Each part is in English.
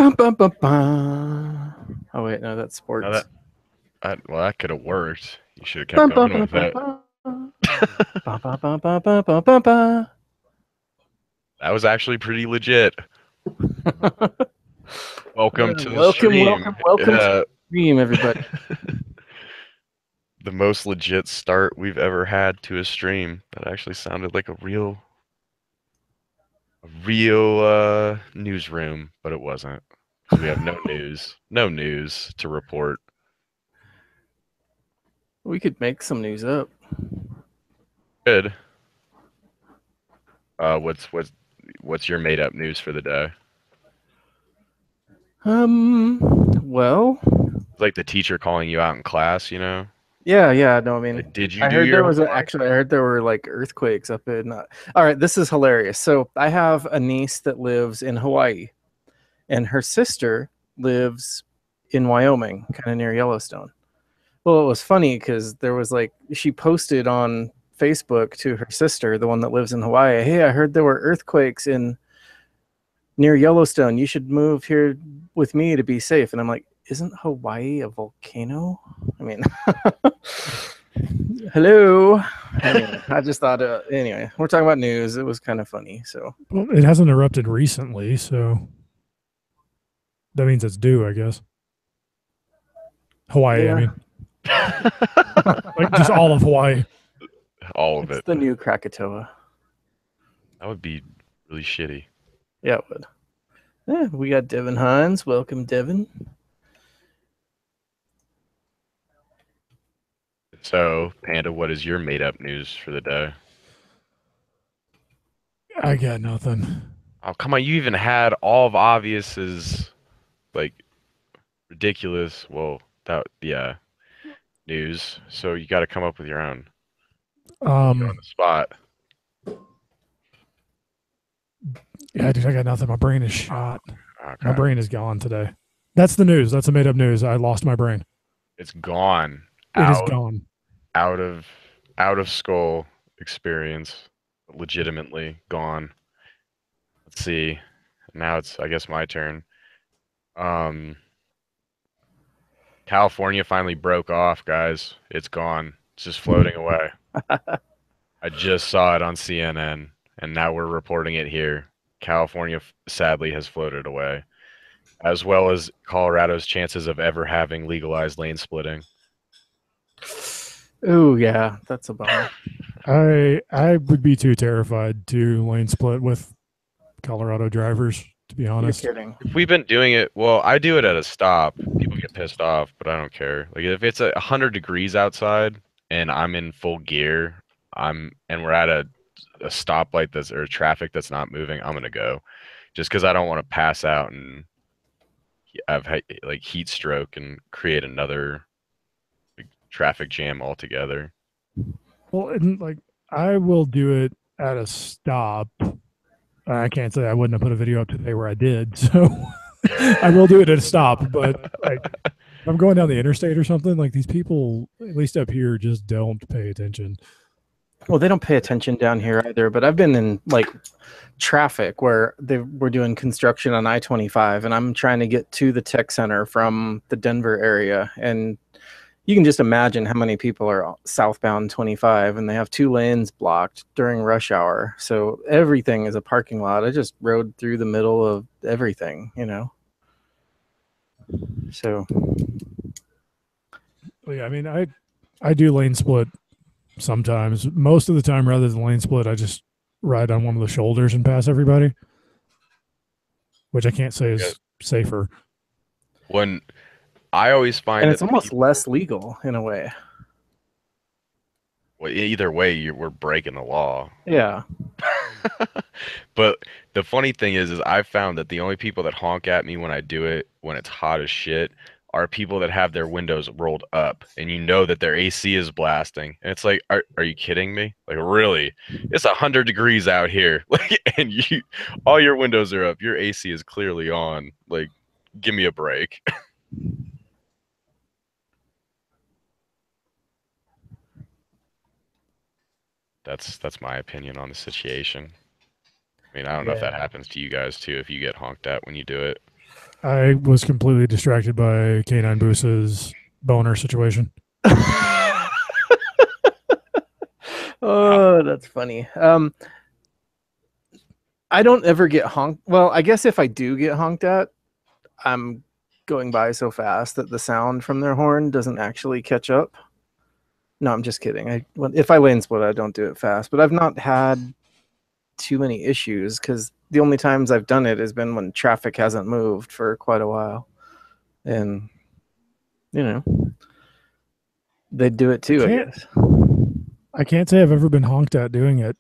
Bum, bum, bum, bum. Oh wait, no, that's Now sports. well, that could have worked. You should have kept Bum, bum, going bum, with bum, that. bum. Bum, bum, bum, bum, bum, bum, bum, bum. That was actually pretty legit. Welcome to the Welcome, stream. welcome, welcome to Uh, the stream, everybody. the most legit start we've ever had to a stream. That actually sounded like a real newsroom, but it wasn't because we have no news to report. We could make some news up. Good. What's your made up news for the day? Well, It's like the teacher calling you out in class, you know? yeah. No, I mean, Did you I do heard your there was homework? actually, I heard there were like earthquakes up in. All right, this is hilarious. So I have a niece that lives in Hawaii, and her sister lives in Wyoming, kind of near Yellowstone. Well, it was funny because there was like she posted on Facebook to her sister, the one that lives in Hawaii. Hey, I heard there were earthquakes in near Yellowstone. You should move here with me to be safe. And I'm like, isn't Hawaii a volcano? I mean, hello. Anyway, I just thought. Anyway, we're talking about news. It was kind of funny. So Well, it hasn't erupted recently, so that means it's due, I guess. Hawaii, I yeah, mean, like just all of Hawaii. All of it's it. the new Krakatoa. That would be really shitty. Yeah, it would. Yeah, we got Devin Hines. Welcome, Devin. So, Panda, what is your made up news for the day? I got nothing. Oh, come on, you even had all of Obvious's like ridiculous, well, that yeah, news. So you got to come up with your own. You're on Um, the spot. yeah, dude, I got nothing. My brain is shot. My Okay. brain is gone today. That's the news. That's a made up news. I lost my brain. It's gone. It is Out gone. out of out of skull experience. Legitimately gone. Let's see. Now it's I guess my turn. Um California finally broke off, guys. It's gone. It's just floating away. I just saw it on CNN, and now we're reporting it here. California sadly has floated away, as well as Colorado's chances of ever having legalized lane splitting. Oh yeah, that's a bummer. I would be too terrified to lane split with Colorado drivers, to be You're honest. kidding. If we've been doing it, well, I do it at a stop. People get pissed off, but I don't care. Like if it's 100 degrees outside and I'm in full gear, and we're at a stoplight that's or traffic that's not moving, I'm gonna go, just because I don't want to pass out and I've had like heat stroke and create another like, traffic jam altogether. Well, and like I will do it at a stop. I can't say I wouldn't have put a video up today where I did, so I will do it at a stop. But like, if I'm going down the interstate or something, like these people, at least up here, just don't pay attention. Well, they don't pay attention down here either. But I've been in like traffic where they were doing construction on I-25, and I'm trying to get to the tech center from the Denver area, and you can just imagine how many people are southbound 25, and they have two lanes blocked during rush hour. So everything is a parking lot. I just rode through the middle of everything, you know. So Well, yeah, I mean, I do lane split sometimes. Most of the time, rather than lane split, I just ride on one of the shoulders and pass everybody, which I can't say Yeah. is safer. When I always find and that it's almost less legal in a way. well, either way, we're breaking the law. Yeah. But the funny thing is I've found that the only people that honk at me when I do it when it's hot as shit are people that have their windows rolled up and you know that their AC is blasting. And it's like, are you kidding me? Like really? It's 100 degrees out here. Like and all your windows are up. Your AC is clearly on. Like, give me a break. That's my opinion on the situation. I mean, I don't know if that Yeah. happens to you guys too, if you get honked at when you do it. I was completely distracted by K9 Boose's boner situation. Oh, that's funny. I don't ever get honked. Well, I guess if I do get honked at, I'm going by so fast that the sound from their horn doesn't actually catch up. No, I'm just kidding. If I lane split, I don't do it fast, but I've not had too many issues because the only times I've done it has been when traffic hasn't moved for quite a while, and you know they do it too. I guess. I can't say I've ever been honked at doing it.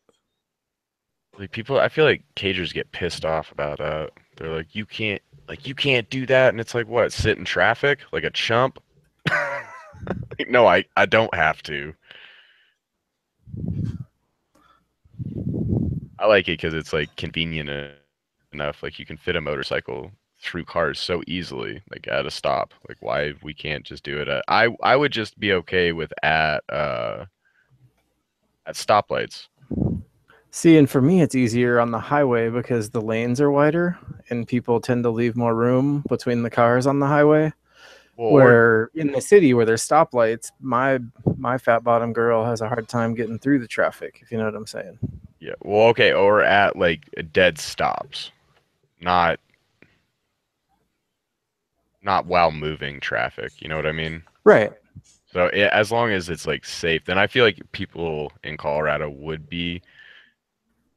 Like people, I feel like cagers get pissed off about that. They're like, you can't do that, and it's like, what? Sit in traffic like a chump? Like, no, I don't have to. I like it because it's like convenient enough. Like you can fit a motorcycle through cars so easily, like at a stop. Like why we can't just do it at? I would just be okay with at stoplights. See, and for me, it's easier on the highway because the lanes are wider and people tend to leave more room between the cars on the highway. Well, where in the city where there's stoplights, my fat bottom girl has a hard time getting through the traffic, if you know what I'm saying. yeah. Well, okay. Or at like dead stops, not while moving traffic. You know what I mean? Right. So as long as it's like safe, then I feel like people in Colorado would be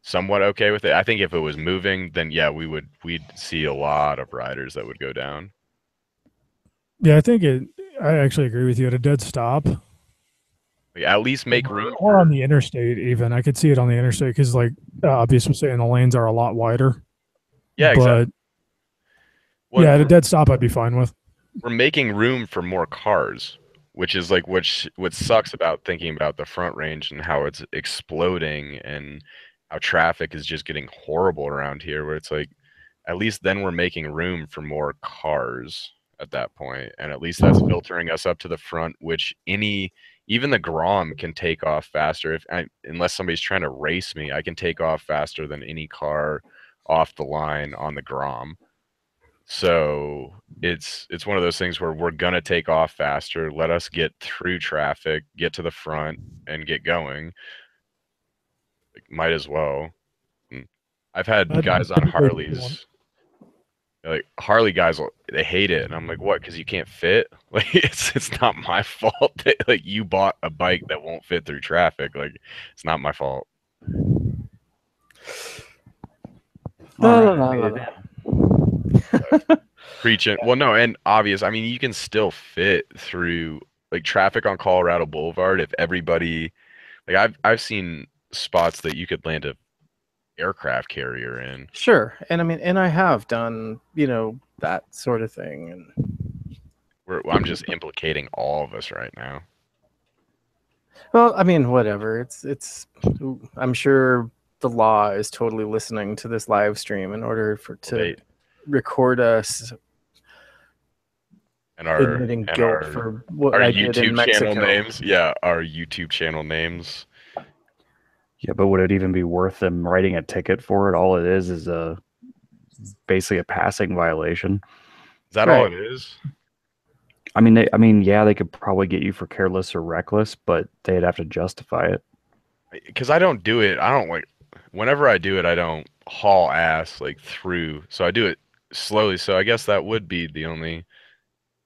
somewhat okay with it. I think if it was moving, then yeah, we'd see a lot of riders that would go down. Yeah, I actually agree with you. At a dead stop, Like, at least make room. Or on the interstate, even I could see it on the interstate because, like, obviously, saying the lanes are a lot wider. Yeah, exactly. But yeah, at a dead stop, I'd be fine with. We're making room for more cars, which is like what sucks about thinking about the Front Range and how it's exploding and how traffic is just getting horrible around here. Where it's like, at least then we're making room for more cars at that point, and at least that's filtering us up to the front, which even the Grom can take off faster unless somebody's trying to race me. I can take off faster than any car off the line on the Grom. So it's one of those things where we're gonna take off faster. Let us get through traffic, get to the front, and get going. Like, might as well. I've had guys on Harleys. Like Harley guys, they hate it, and I'm like, what? Because you can't fit? Like it's not my fault that like you bought a bike that won't fit through traffic. Like it's not my fault. Preaching. Well, no, and obvious. I mean, you can still fit through like traffic on Colorado Boulevard if everybody. Like I've seen spots that you could land a aircraft carrier in. Sure. And I mean, and I have done, that sort of thing. And I'm just implicating all of us right now. Well, I mean, whatever. It's I'm sure the law is totally listening to this live stream in order to record us and our admitting guilt for what our I YouTube did in Mexico. Channel names. Yeah, our YouTube channel names. Yeah, but would it even be worth them writing a ticket for it? All it is basically a passing violation. Is that all it is? I mean, yeah, they could probably get you for careless or reckless, but they'd have to justify it. Because I don't do it. Whenever I do it, I don't haul ass like through. So I do it slowly. So I guess that would be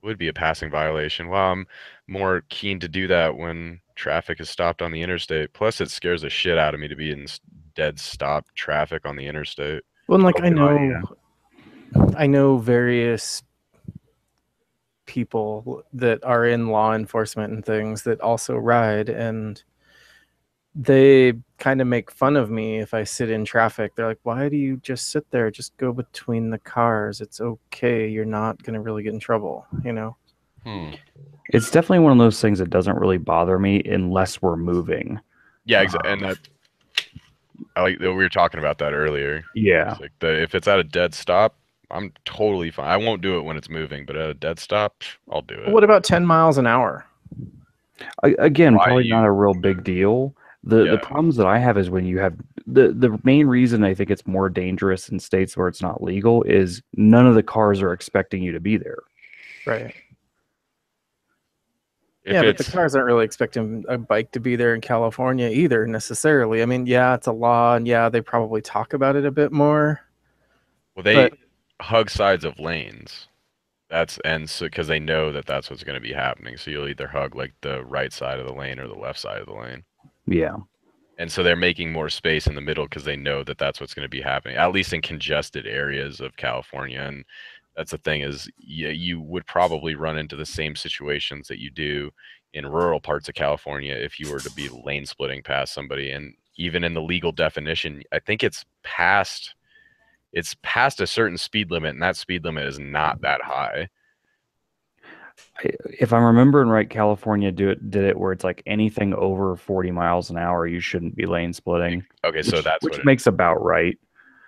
a passing violation. Well, I'm more keen to do that when traffic is stopped on the interstate. Plus, it scares the shit out of me to be in dead stop traffic on the interstate. Well, like I know various people that are in law enforcement and things that also ride, and they kind of make fun of me if I sit in traffic. They're like, why do you just sit there? Just go between the cars. It's okay. You're not going to really get in trouble, It's definitely one of those things that doesn't really bother me unless we're moving. Yeah, exactly. And we were talking about that earlier. Yeah. It's like if it's at a dead stop, I'm totally fine. I won't do it when it's moving, but at a dead stop, I'll do it. What about 10 miles an hour? Again, probably not a real big deal. The Yeah. problems that I have is when you have the main reason I think it's more dangerous in states where it's not legal is none of the cars are expecting you to be there. Right. If Yeah, but the it's cars aren't really expecting a bike to be there in California either necessarily. I mean, yeah, it's a law, and yeah, they probably talk about it a bit more. well, they But hug sides of lanes. And so because they know that that's what's going to be happening. So you'll either hug like the right side of the lane or the left side of the lane. Yeah. And so they're making more space in the middle because they know that that's what's going to be happening, at least in congested areas of California. And that's the thing is, you would probably run into the same situations that you do in rural parts of California if you were to be lane splitting past somebody. And even in the legal definition, I think it's past a certain speed limit, and that speed limit is not that high. If I'm remembering right, California did it where it's like anything over 40 miles an hour, you shouldn't be lane splitting. Okay, so that's which what it makes about right.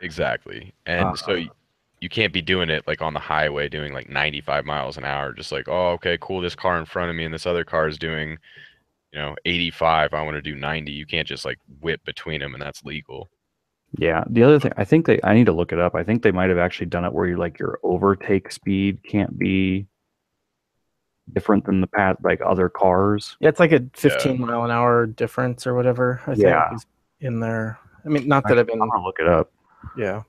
exactly. And so you can't be doing it like on the highway doing like 95 miles an hour, just like, oh, okay, cool, this car in front of me and this other car is doing, 85. I want to do 90. You can't just like whip between them, and that's legal. Yeah. The other thing, I think I need to look it up. I think they might have actually done it where your overtake speed can't be different than the path like other cars. yeah, it's like a 15 mile an hour difference or whatever, I think is in there. I mean, not that I've I'm been, gonna look it up. yeah.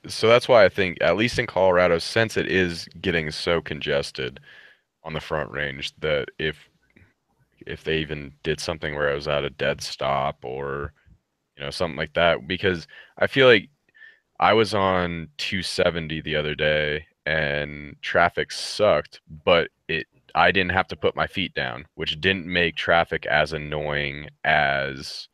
So that's why I think, at least in Colorado, since it is getting so congested on the Front Range, that if they even did something where I was at a dead stop or something like that, because I feel like I was on 270 the other day and traffic sucked, but I didn't have to put my feet down, which didn't make traffic as annoying as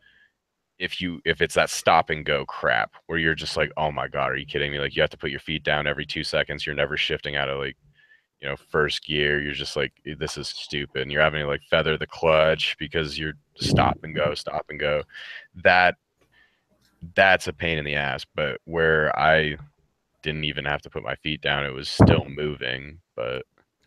if it's that stop and go crap where you're just like, oh my God, are you kidding me? Like, you have to put your feet down every 2 seconds. You're never shifting out of like, first gear. You're just like, this is stupid. And you're having to like feather the clutch because you're stop and go, stop and go. That's a pain in the ass. But where I didn't even have to put my feet down, it was still moving. But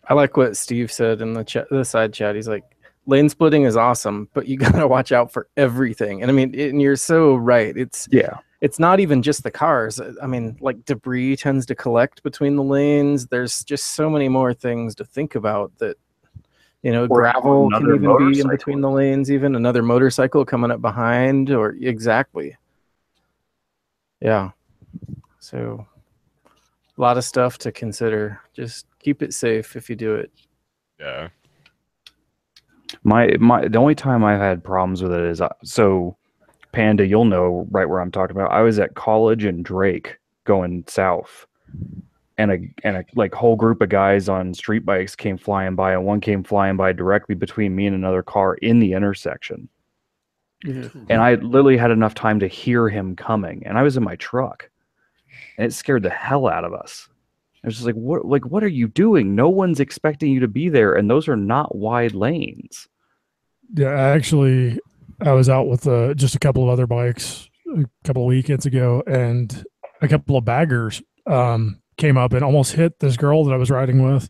I like what Steve said in the side chat. He's like, lane splitting is awesome, but you gotta watch out for everything. And I mean, and you're so right. It's not even just the cars. I mean, like debris tends to collect between the lanes. There's just so many more things to think about that, Or gravel can another even be in motorcycle. between the lanes, even another motorcycle coming up behind, or exactly. Yeah. So a lot of stuff to consider. Just keep it safe if you do it. yeah. The only time I've had problems with it is so Panda, you'll know right where I'm talking about. I was at college in Drake going south, and a like whole group of guys on street bikes came flying by, and one came flying by directly between me and another car in the intersection. And I literally had enough time to hear him coming, and I was in my truck, and it scared the hell out of us. I was just like, what are you doing? No one's expecting you to be there, and those are not wide lanes. Yeah, I was out with just a couple of other bikes a couple of weekends ago, and a couple of baggers came up and almost hit this girl that I was riding with.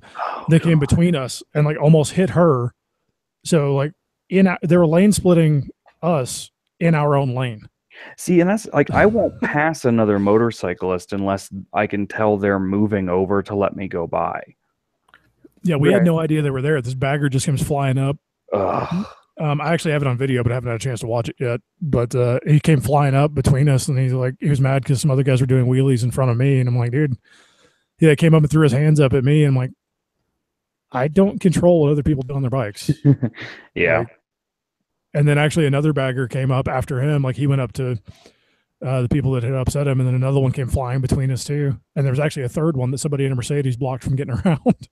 They came between us and like almost hit her. So like they were lane splitting us in our own lane. See, and that's like, I won't pass another motorcyclist unless I can tell they're moving over to let me go by. Yeah, we had no idea they were there. This bagger just comes flying up. Ugh. I actually have it on video, but I haven't had a chance to watch it yet. But he came flying up between us, and he was mad because some other guys were doing wheelies in front of me, and I'm like, dude, he came up and threw his hands up at me, and I'm like, I don't control what other people do on their bikes. Yeah. Like, and then actually another bagger came up after him, like he went up to the people that had upset him, and then another one came flying between us too. And there was actually a third one that somebody in a Mercedes blocked from getting around.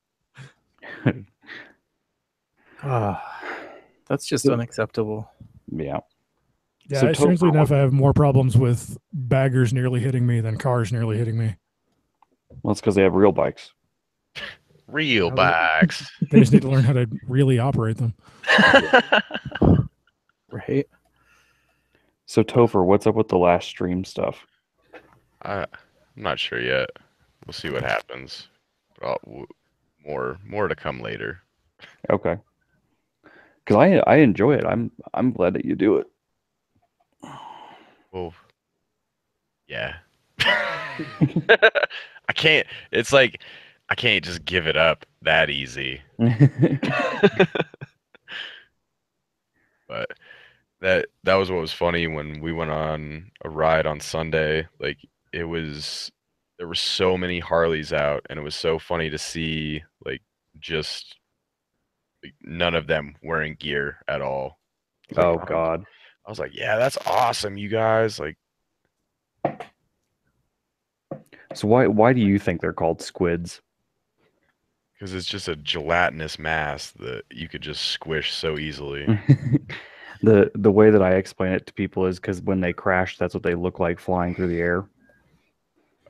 That's just unacceptable. Yeah. Yeah, So strangely enough, I have more problems with baggers nearly hitting me than cars nearly hitting me. Well, it's because they have real bikes. Real bikes. They just need to learn how to really operate them. Right. So Topher, what's up with the last stream stuff? I'm not sure yet. We'll see what happens. But more to come later. Okay. Because I enjoy it. I'm glad that you do it. Well, yeah. I can't. It's like I can't just give it up that easy. But that was what was funny when we went on a ride on Sunday. Like it was there were so many Harleys out, and it was so funny to see like just like, none of them wearing gear at all. Oh God. I was like, yeah, that's awesome, you guys. Like, So why do you think they're called squids? because it's just a gelatinous mass that you could just squish so easily. The way that I explain it to people is because when they crash, that's what they look like flying through the air.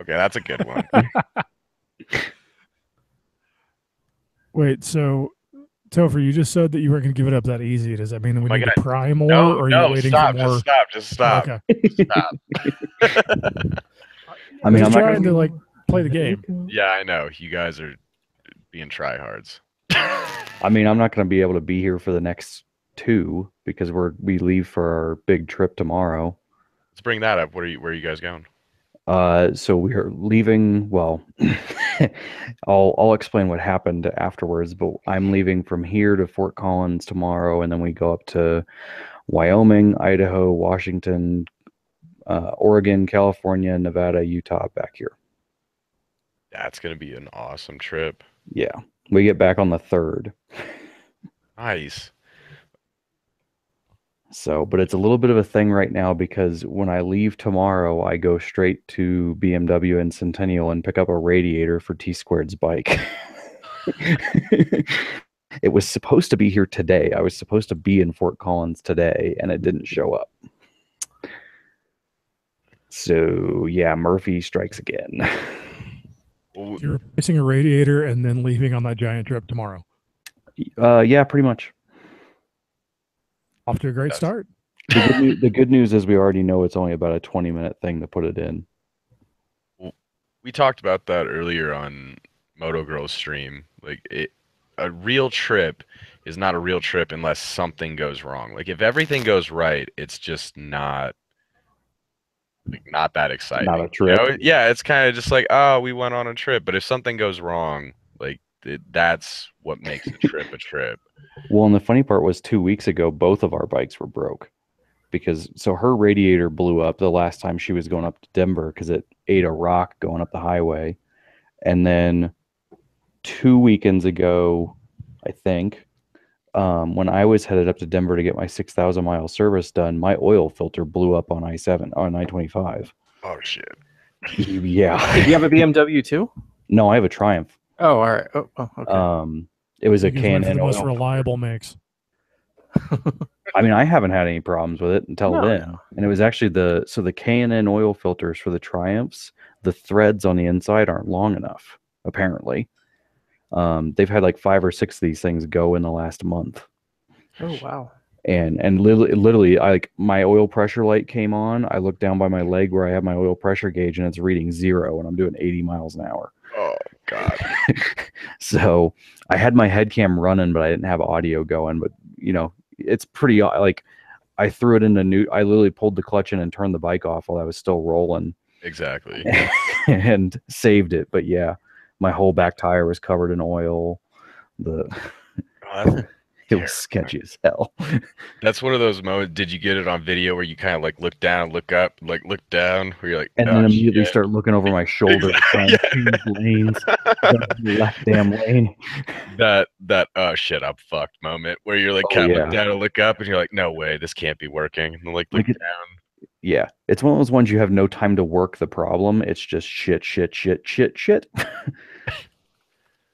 Okay, that's a good one. Wait, so Topher, you just said that you weren't going to give it up that easy. Does that mean that we my need to God. pry more, No, or are no, you waiting stop, for more? just stop. Okay. Stop. I mean, Just I'm not trying gonna, to like play the game. Yeah, I know. You guys are being tryhards. I mean, I'm not going to be able to be here for the next 2 because we leave for our big trip tomorrow. Let's bring that up. Where are you guys going? So we are leaving. Well, I'll explain what happened afterwards. But I'm leaving from here to Fort Collins tomorrow, and then we go up to Wyoming, Idaho, Washington, Oregon, California, Nevada, Utah, back here. That's gonna be an awesome trip. Yeah, we get back on the 3rd. Nice. So, but it's a little bit of a thing right now because when I leave tomorrow, I go straight to BMW and Centennial and pick up a radiator for T Squared's bike. It was supposed to be here today. I was supposed to be in Fort Collins today, and it didn't show up. So, yeah, Murphy strikes again. Well, You're replacing a radiator and then leaving on that giant trip tomorrow. Yeah, pretty much. Off to a great Yes. start. The good news is we already know it's only about a 20-minute thing to put it in. we talked about that earlier on Moto Girl's stream. Like a real trip is not a real trip unless something goes wrong. Like if everything goes right, it's just not that exciting. Not a trip. You know? Yeah, it's kind of just like, oh, we went on a trip. But if something goes wrong, like that's what makes a trip a trip. Well, and the funny part was 2 weeks ago, both of our bikes were broke so her radiator blew up the last time she was going up to Denver because it ate a rock going up the highway. And then 2 weekends ago, I think, when I was headed up to Denver to get my 6,000 mile service done, my oil filter blew up on I-25. Oh shit. Yeah. Did you have a BMW too? No, I have a Triumph. Oh, all right. Oh, okay. It was a You guys went for K&N the most oil. reliable mix. I mean, I haven't had any problems with it until No, then. no. And it was actually the K&N oil filters for the Triumphs, the threads on the inside aren't long enough, apparently. They've had like 5 or 6 of these things go in the last month. Oh, wow. And literally, my oil pressure light came on. I looked down by my leg where I have my oil pressure gauge, and it's reading 0, and I'm doing 80 miles an hour. Oh god. So I had my head cam running, but I didn't have audio going. But it's pretty like I threw it into I literally pulled the clutch in and turned the bike off while I was still rolling. Exactly. And saved it. But yeah, my whole back tire was covered in oil. It was sketchy as hell. That's one of those moments. Did you get it on video where you kind of like look down, look up, like look down, where you're like, And oh, then immediately shit. start looking over my shoulder, trying to change lanes, the left damn lane. That oh shit, I'm fucked moment where you're like Oh, kind of yeah. look down and look up, and you're like, no way, this can't be working. And then like look Look down. Yeah, it's one of those ones you have no time to work the problem. It's just shit.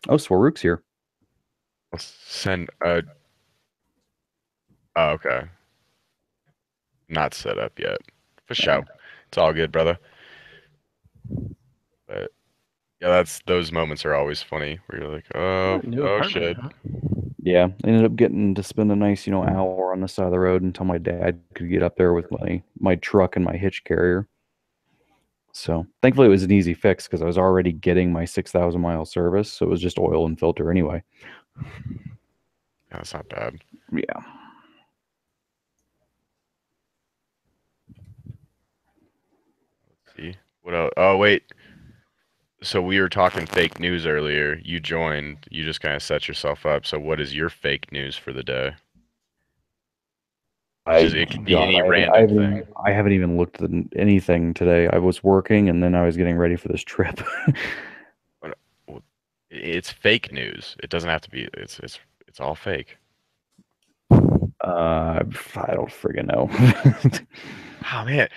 Oh, Swarook's here. Let's send a. Oh, okay. Not set up yet. For sure. It's all good, brother. But yeah, those moments are always funny where you're like, oh New apartment, shit. huh? Yeah, I ended up getting to spend a nice, hour on the side of the road until my dad could get up there with my truck and my hitch carrier. So thankfully it was an easy fix because I was already getting my 6,000 mile service, so it was just oil and filter anyway. Yeah, that's not bad. Yeah. What else? Oh wait. So we were talking fake news earlier. You joined. You just kind of set yourself up. So what is your fake news for the day? It could be God, any random thing. I haven't even looked at anything today. I was working and then I was getting ready for this trip. It's fake news. It doesn't have to be. It's all fake. I don't friggin' know. Oh man.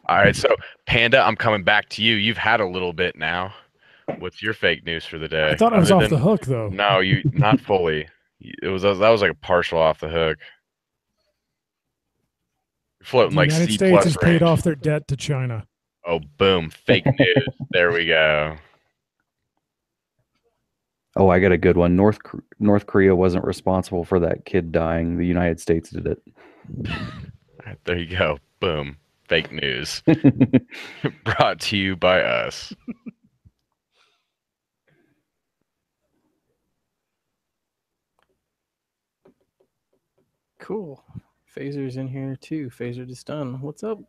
All right. So Panda, I'm coming back to you. You've had a little bit now. What's your fake news for the day? I thought I was Other off the hook though. No, you not fully. That was like a partial off the hook. You're floating The like United C States plus has range. paid off their debt to China. Oh, boom! Fake news. There we go. Oh, I got a good one. North Korea wasn't responsible for that kid dying. The United States did it. There you go. Boom. Fake news. Brought to you by us. Cool. Phaser's in here too. Phaser just done. What's up?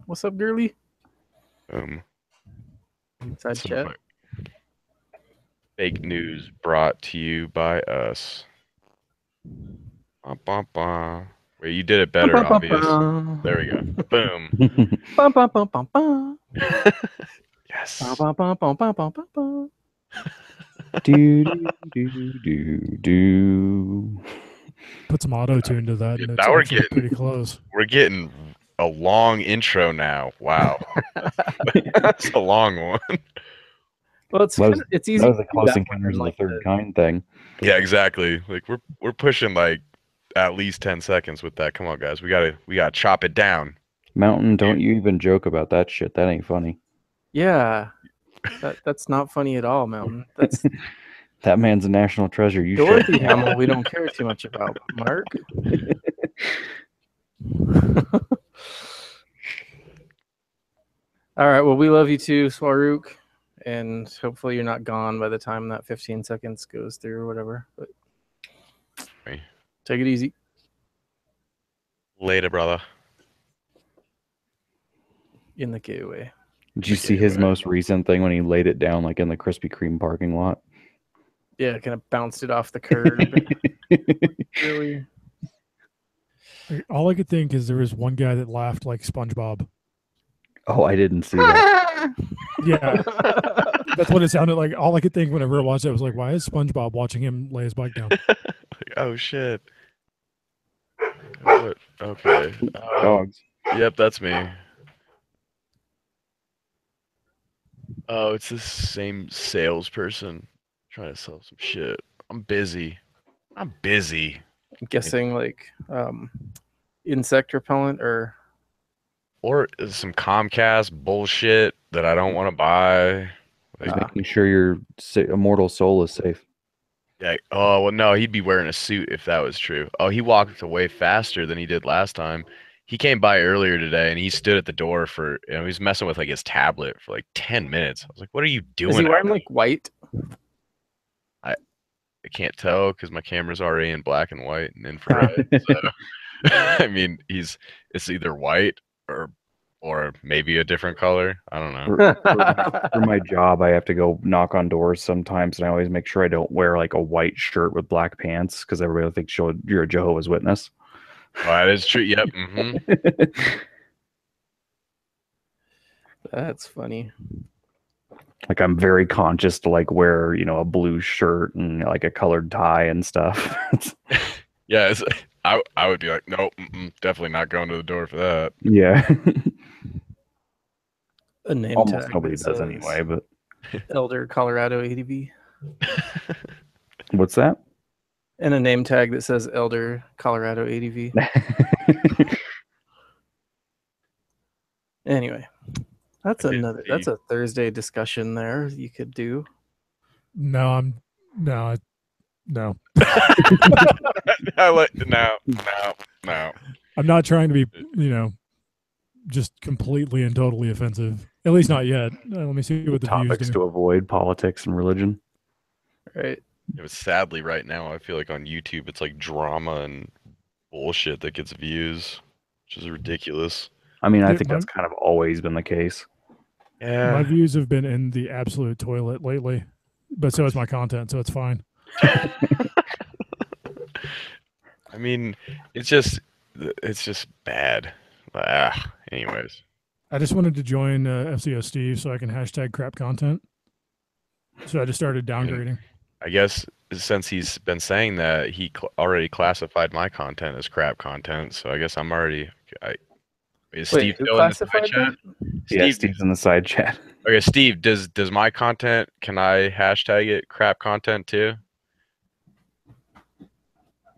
What's up, girly? Inside So chat. Fake news brought to you by us. Bah, bah, bah. Wait, you did it better, obvious. There we go. Boom. Yes. Do do do do. Put some auto tune to that, and it's Now we're actually getting- pretty close. We're getting a long intro now. Wow. That's a long one. Well, it's That it's easy. That was the to do close that encounters one, of the like third kind thing. Yeah, exactly. Like we're pushing like at least 10 seconds with that. Come on, guys. We gotta chop it down. Mountain, don't you even joke about that shit. That ain't funny. Yeah, that's not funny at all, Mountain. That's That man's a national treasure. You Dorothy should. Hamill. We don't care too much about Mark. All right. Well, we love you too, Swarook, and hopefully you're not gone by the time that 15 seconds goes through or whatever. But Right. take it easy. Later, brother. In the gateway. Did you see his Anyway. most recent thing when he laid it down like in the Krispy Kreme parking lot? Yeah, kind of bounced it off the curb. Really? All I could think is there was one guy that laughed like SpongeBob. Oh, I didn't see that. Yeah, that's what it sounded like. All I could think whenever I watched it was like, why is SpongeBob watching him lay his bike down? Like, oh shit. What? Okay. Dogs. Yep, that's me. Oh, it's this same salesperson trying to sell some shit. I'm busy. I'm busy. I'm guessing like insect repellent or Or some Comcast bullshit that I don't want to buy. Like, Making sure your immortal soul is safe. yeah. Oh well, no, he'd be wearing a suit if that was true. Oh, he walked away faster than he did last time. He came by earlier today and he stood at the door for, he was messing with like his tablet for like 10 minutes. I was like, "What are you doing?" is he out wearing there?" like white? I can't tell because my camera's already in black and white and infrared. So, I mean, it's either white or maybe a different color. I don't know. For my job, I have to go knock on doors sometimes, and I always make sure I don't wear like a white shirt with black pants because everybody will think you're a Jehovah's Witness. Oh, that is true. Yep. That's funny. Like I'm very conscious to like wear, a blue shirt and like a colored tie and stuff. Yeah. I would be like, nope, definitely not going to the door for that. Yeah. A name Almost tag nobody that does says anyway, but Elder Colorado ADV. what's that? And a name tag that says Elder Colorado ADV. Anyway, that's didn't see. a Thursday discussion there you could do. No. I like no. I'm not trying to be, just completely and totally offensive. At least not yet. Let me see what the Topics views do. to avoid: politics and religion. Right. It was sadly right now. I feel like on YouTube it's like drama and bullshit that gets views, which is ridiculous. I mean, I Dude, think that's kind of always been the case. Yeah. My views have been in the absolute toilet lately, but so is my content, so it's fine. I mean, it's just bad. Anyways. I just wanted to join FCO Steve so I can hashtag crap content. So I just started downgrading. I guess since he's been saying that, he already classified my content as crap content. So I guess I'm already. Is Steve who still in the side classified chat? that? Yeah, Steve, Steve's in the side chat. okay, Steve, does my content, can I hashtag it crap content too?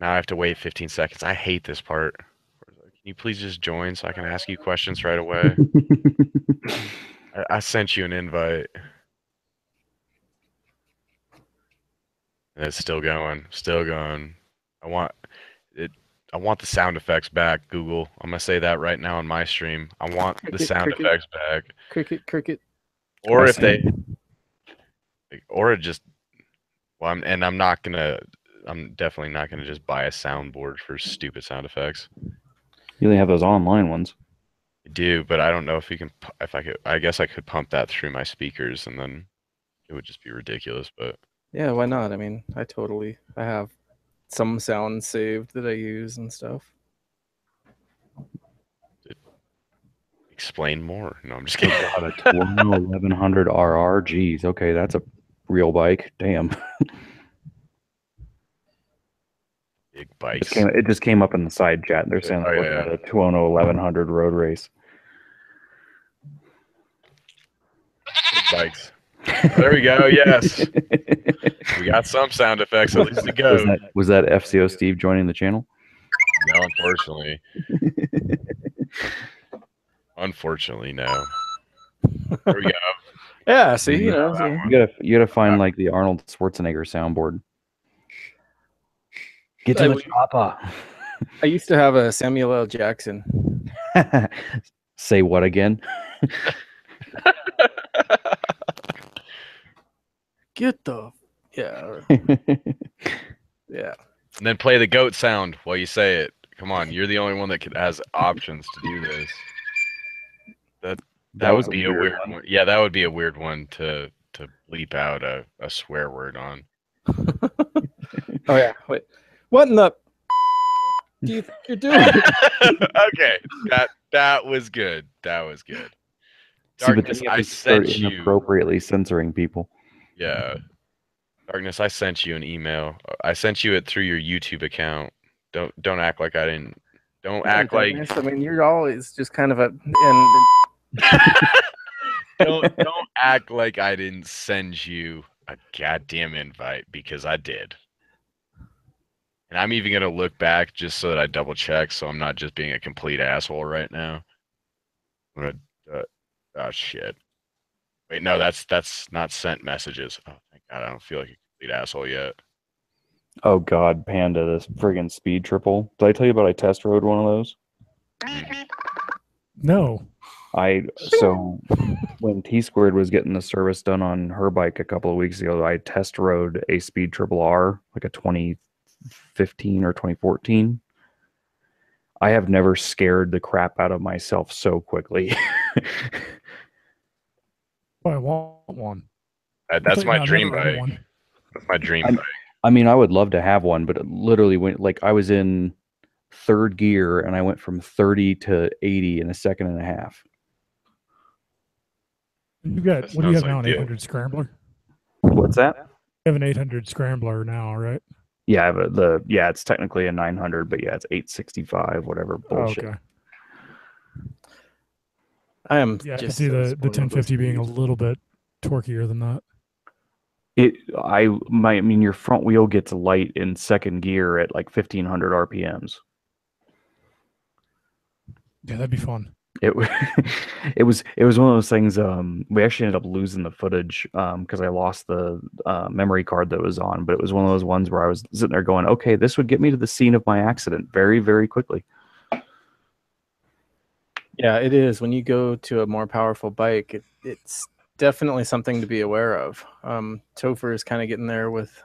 Now I have to wait 15 seconds. I hate this part. Can you please just join so I can ask you questions right away? I sent you an invite. And it's still going. Still going. I want it. I want the sound effects back, Google. I'm gonna say that right now on my stream. I want the Cricket, sound cricket. effects back. Cricket. Or I if they, see. or it just. Well, I'm not gonna. I'm definitely not gonna just buy a soundboard for stupid sound effects. You only have those online ones. I do, but I don't know if you can. If I could, I guess I could pump that through my speakers, and then it would just be ridiculous. But Yeah, why not? I mean, I have some sounds saved that I use and stuff. explain more. No, I'm just kidding. Got a Tuono 1100 RR. Geez, okay, that's a real bike. Damn. Big bikes. It just came up in the side chat. They're saying Oh, they're looking at a Tuono 1100 road race. Big bikes. There we go. Yes, we got some sound effects at least to go. Was that FCO Steve joining the channel? No, unfortunately. Unfortunately, no. There we go. Yeah, see, You gotta find like the Arnold Schwarzenegger soundboard. Get to the chopper. I used to have a Samuel L. Jackson. Say what again? Get the yeah. Yeah. And then play the goat sound while you say it. Come on, you're the only one that has options to do this. That would be a weird one. Yeah, that would be a weird one to bleep out a swear word on. Oh yeah. Wait. What in the do you think you're doing? Okay. That was good. That was good. See, but Darkness, then you I have to start sent you. inappropriately censoring people. Yeah. Darkness, I sent you an email. I sent you it through your YouTube account. Don't act like I didn't. Don't act like. I mean, you're always just kind of a don't act like I didn't send you a goddamn invite, because I did. And I'm even gonna look back just so that I double check, so I'm not just being a complete asshole right now. I'm gonna. Oh shit. Wait, no, that's not sent messages. Oh thank God, I don't feel like a complete asshole yet. Oh God, Panda, this friggin' speed triple. Did I tell you about I test rode one of those? No. So when T Squared was getting the service done on her bike a couple of weeks ago, I test rode a Speed Triple R, like a 2015 or 2014. I have never scared the crap out of myself so quickly. Oh, I want one. That's my dream Never own bike. one. That's my dream bike. I mean, I would love to have one, but it literally went like I was in third gear and I went from 30 to 80 in a second and a half. You got what do you have now? An 800 Scrambler? What's that? You have an 800 Scrambler now, right? Yeah, I have it's technically a 900, but yeah, it's 865, whatever bullshit. Oh, okay. I am. Yeah, I can just see so the spoiled with 1050 being a speed. little bit torquier than that. I mean, your front wheel gets light in second gear at like 1500 RPMs. Yeah, that'd be fun. It it was one of those things. We actually ended up losing the footage because I lost the memory card that was on. But it was one of those ones where I was sitting there going, "Okay, this would get me to the scene of my accident very, very quickly." Yeah, it is. When you go to a more powerful bike, it's definitely something to be aware of. Topher is kind of getting there with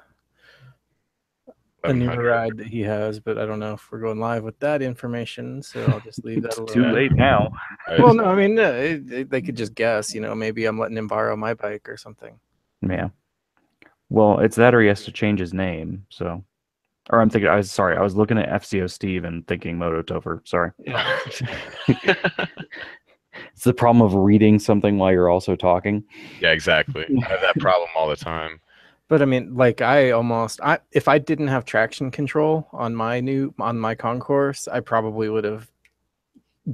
a new 700. ride that he has, but I don't know if we're going live with that information, so I'll just leave that alone. Too late now. Well, no, I mean, they could just guess, you know, maybe I'm letting him borrow my bike or something. Yeah. Well, it's that or he has to change his name. So, or I'm thinking, I was looking at FCO Steve and thinking Moto Topher. Sorry. It's the problem of reading something while you're also talking. Yeah, exactly. I have that problem all the time. But I mean, like if I didn't have traction control on my concourse, I probably would have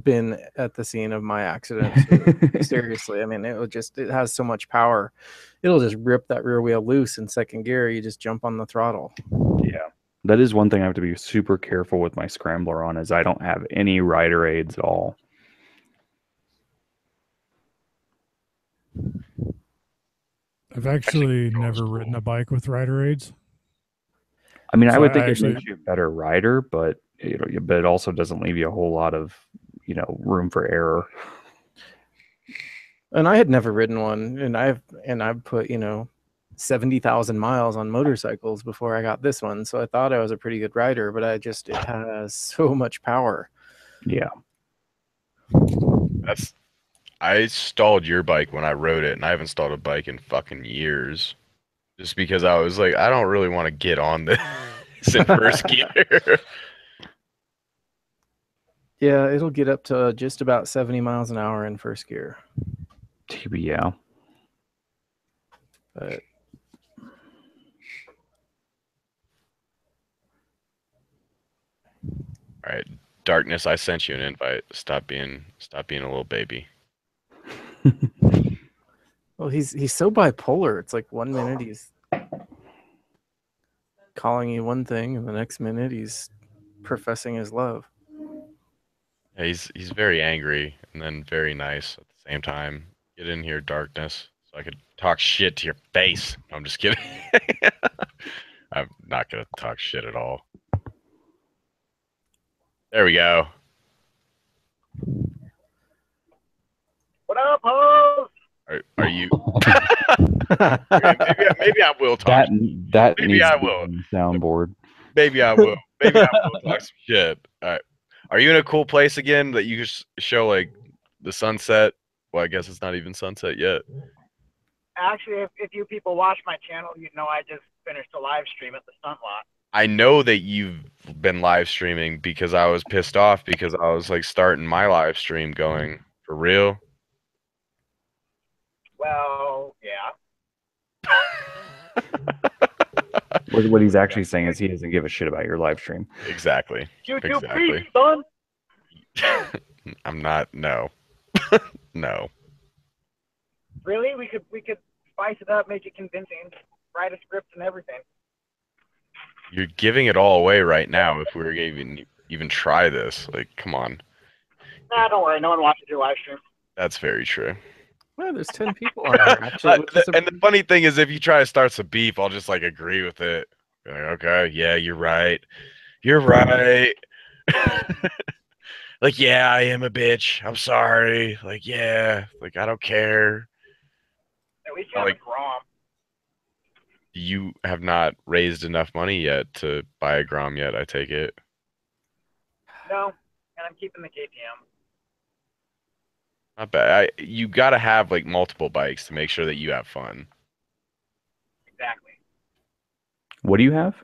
been at the scene of my accident. Seriously, I mean, it has so much power. It'll just rip that rear wheel loose in second gear. You just jump on the throttle. Yeah. That is one thing I have to be super careful with my Scrambler on, is I don't have any rider aids at all. I've actually never ridden a bike with rider aids. I mean, I So would I think it actually- makes you a better rider, but but it also doesn't leave you a whole lot of, room for error. And I had never ridden one, and I've put 70,000 miles on motorcycles before I got this one, so I thought I was a pretty good rider, but it has so much power. Yeah. I stalled your bike when I rode it, and I haven't stalled a bike in fucking years. Just because I was like, I don't really want to get on this in first gear. Yeah, it'll get up to just about 70 miles an hour in first gear. Yeah. But All right, Darkness, I sent you an invite. Stop being a little baby. well, he's so bipolar. It's like 1 minute he's calling you one thing, and the next minute he's professing his love. Yeah, he's very angry and then very nice at the same time. Get in here, Darkness, so I could talk shit to your face. I'm just kidding. I'm not gonna talk shit at all. There we go. What up, hoes? Are you? maybe I will talk. That Maybe needs I to be will. on the soundboard. Maybe I will. Maybe I will talk some shit. All right. Are you in a cool place again that you just show like the sunset? Well, I guess it's not even sunset yet. Actually, if you people watch my channel, you know I just finished a live stream at the stunt lot. I know that you've been live streaming because I was pissed off because I was like starting my live stream going, for real? Well, yeah. What he's actually saying is he doesn't give a shit about your live stream. Exactly. YouTube Exactly. beat, son. I'm not. No. No. Really? We could spice it up, make it convincing, write a script and everything. You're giving it all away right now if we were even try this. Like, come on. Nah, don't worry. No one watches your live stream. That's very true. Well, there's 10 people on there, actually. And the funny thing is, if you try to start some beef, I'll just like agree with it. Be like, okay, yeah, you're right. You're right. Like, yeah, I am a bitch. I'm sorry. Like, yeah, like I don't care. At least you have Like- a Grom. You have not raised enough money yet to buy a Grom yet, I take it. No, and I'm keeping the KTM. Not bad. You got to have like multiple bikes to make sure that you have fun. Exactly. What do you have?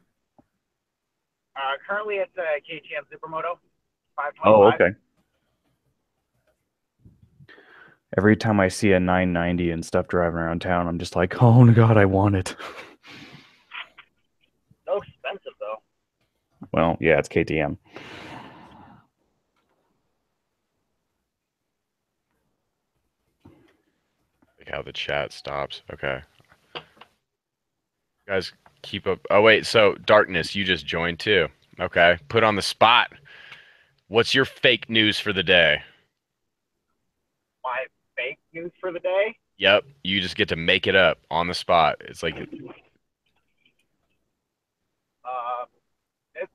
Currently, it's a KTM Supermoto 525. Oh, okay. Every time I see a 990 and stuff driving around town, I'm just like, oh my god, I want it. So expensive, though. Well, yeah, it's KTM. Like how the chat stops. Okay. You guys keep up. Oh, wait. So, Darkness, you just joined too. Okay. Put on the spot. What's your fake news for the day? My fake news for the day. Yep. You just get to make it up on the spot. It's like,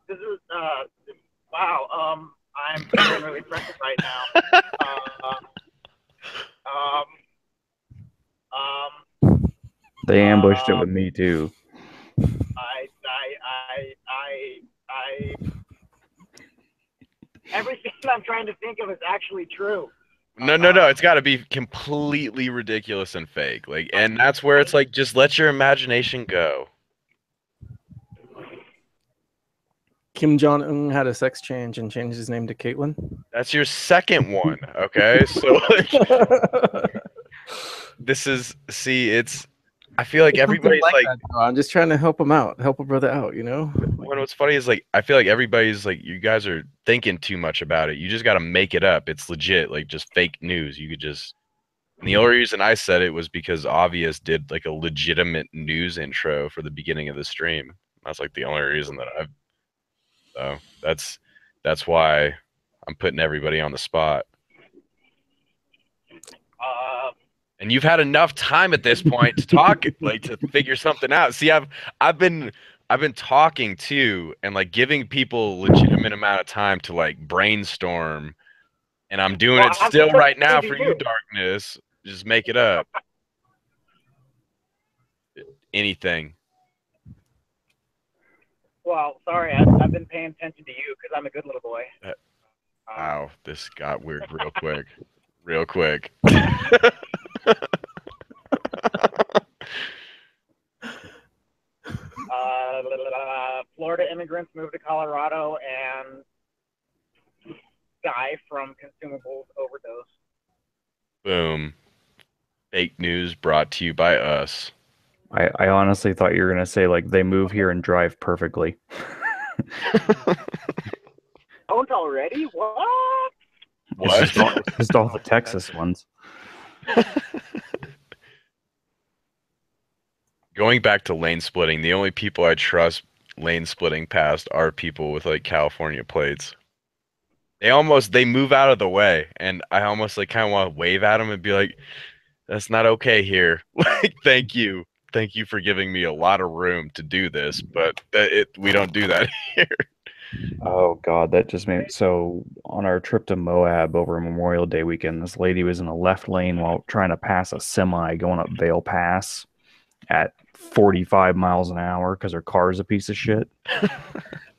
This is wow. I'm feeling really pressured right now. They ambushed it with me too. Everything I'm trying to think of is actually true. No, it's got to be completely ridiculous and fake. Like, and that's where it's like, just let your imagination go. Kim Jong Un had a sex change and changed his name to Caitlyn. That's your second one, okay? So like, I feel like everybody's like that, I'm just trying to help him out, help a brother out, you know? what's funny is like I feel like everybody's like, you guys are thinking too much about it. You just got to make it up. It's legit, like just fake news. You could just. And the only reason I said it was because Obvious did like a legitimate news intro for the beginning of the stream. That's like the only reason that I've. So that's why I'm putting everybody on the spot. And you've had enough time at this point to talk, like to figure something out. See, I've been talking too, and like giving people a legitimate amount of time to like brainstorm, and I'm doing it still right now for you, Darkness. Just make it up. Anything. Well, sorry, I've been paying attention to you because I'm a good little boy. Wow, this got weird real quick. Real quick. Florida immigrants moved to Colorado and die from consumables overdose. Boom. Fake news brought to you by us. I honestly thought you were going to say, like, they move here and drive perfectly. Don't already? What? What? Just all the Texas ones. Going back to lane splitting, the only people I trust lane splitting past are people with like California plates. They move out of the way, and I almost like kind of want to wave at them and be like, "That's not okay here." Like, thank you for giving me a lot of room to do this, but we don't do that here. Oh God, that just made so on our trip to Moab over Memorial Day weekend, this lady was in the left lane while trying to pass a semi going up Vail Pass at 45 miles an hour because her car is a piece of shit.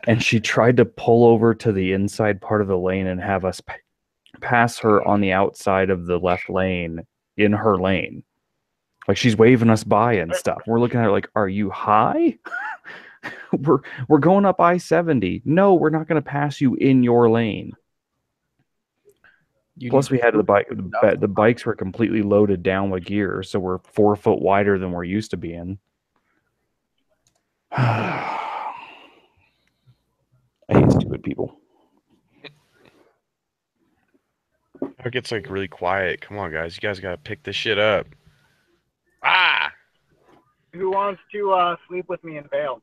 And she tried to pull over to the inside part of the lane and have us pass her on the outside of the left lane in her lane. Like, she's waving us by and stuff. We're looking at her like, are you high? We're going up I-70. No, we're not going to pass you in your lane. Plus, we had the bikes were completely loaded down with gear, so we're 4 foot wider than we're used to being. I hate stupid people. It gets like really quiet. Come on, guys. You guys got to pick this shit up. Ah! Who wants to sleep with me in Vail?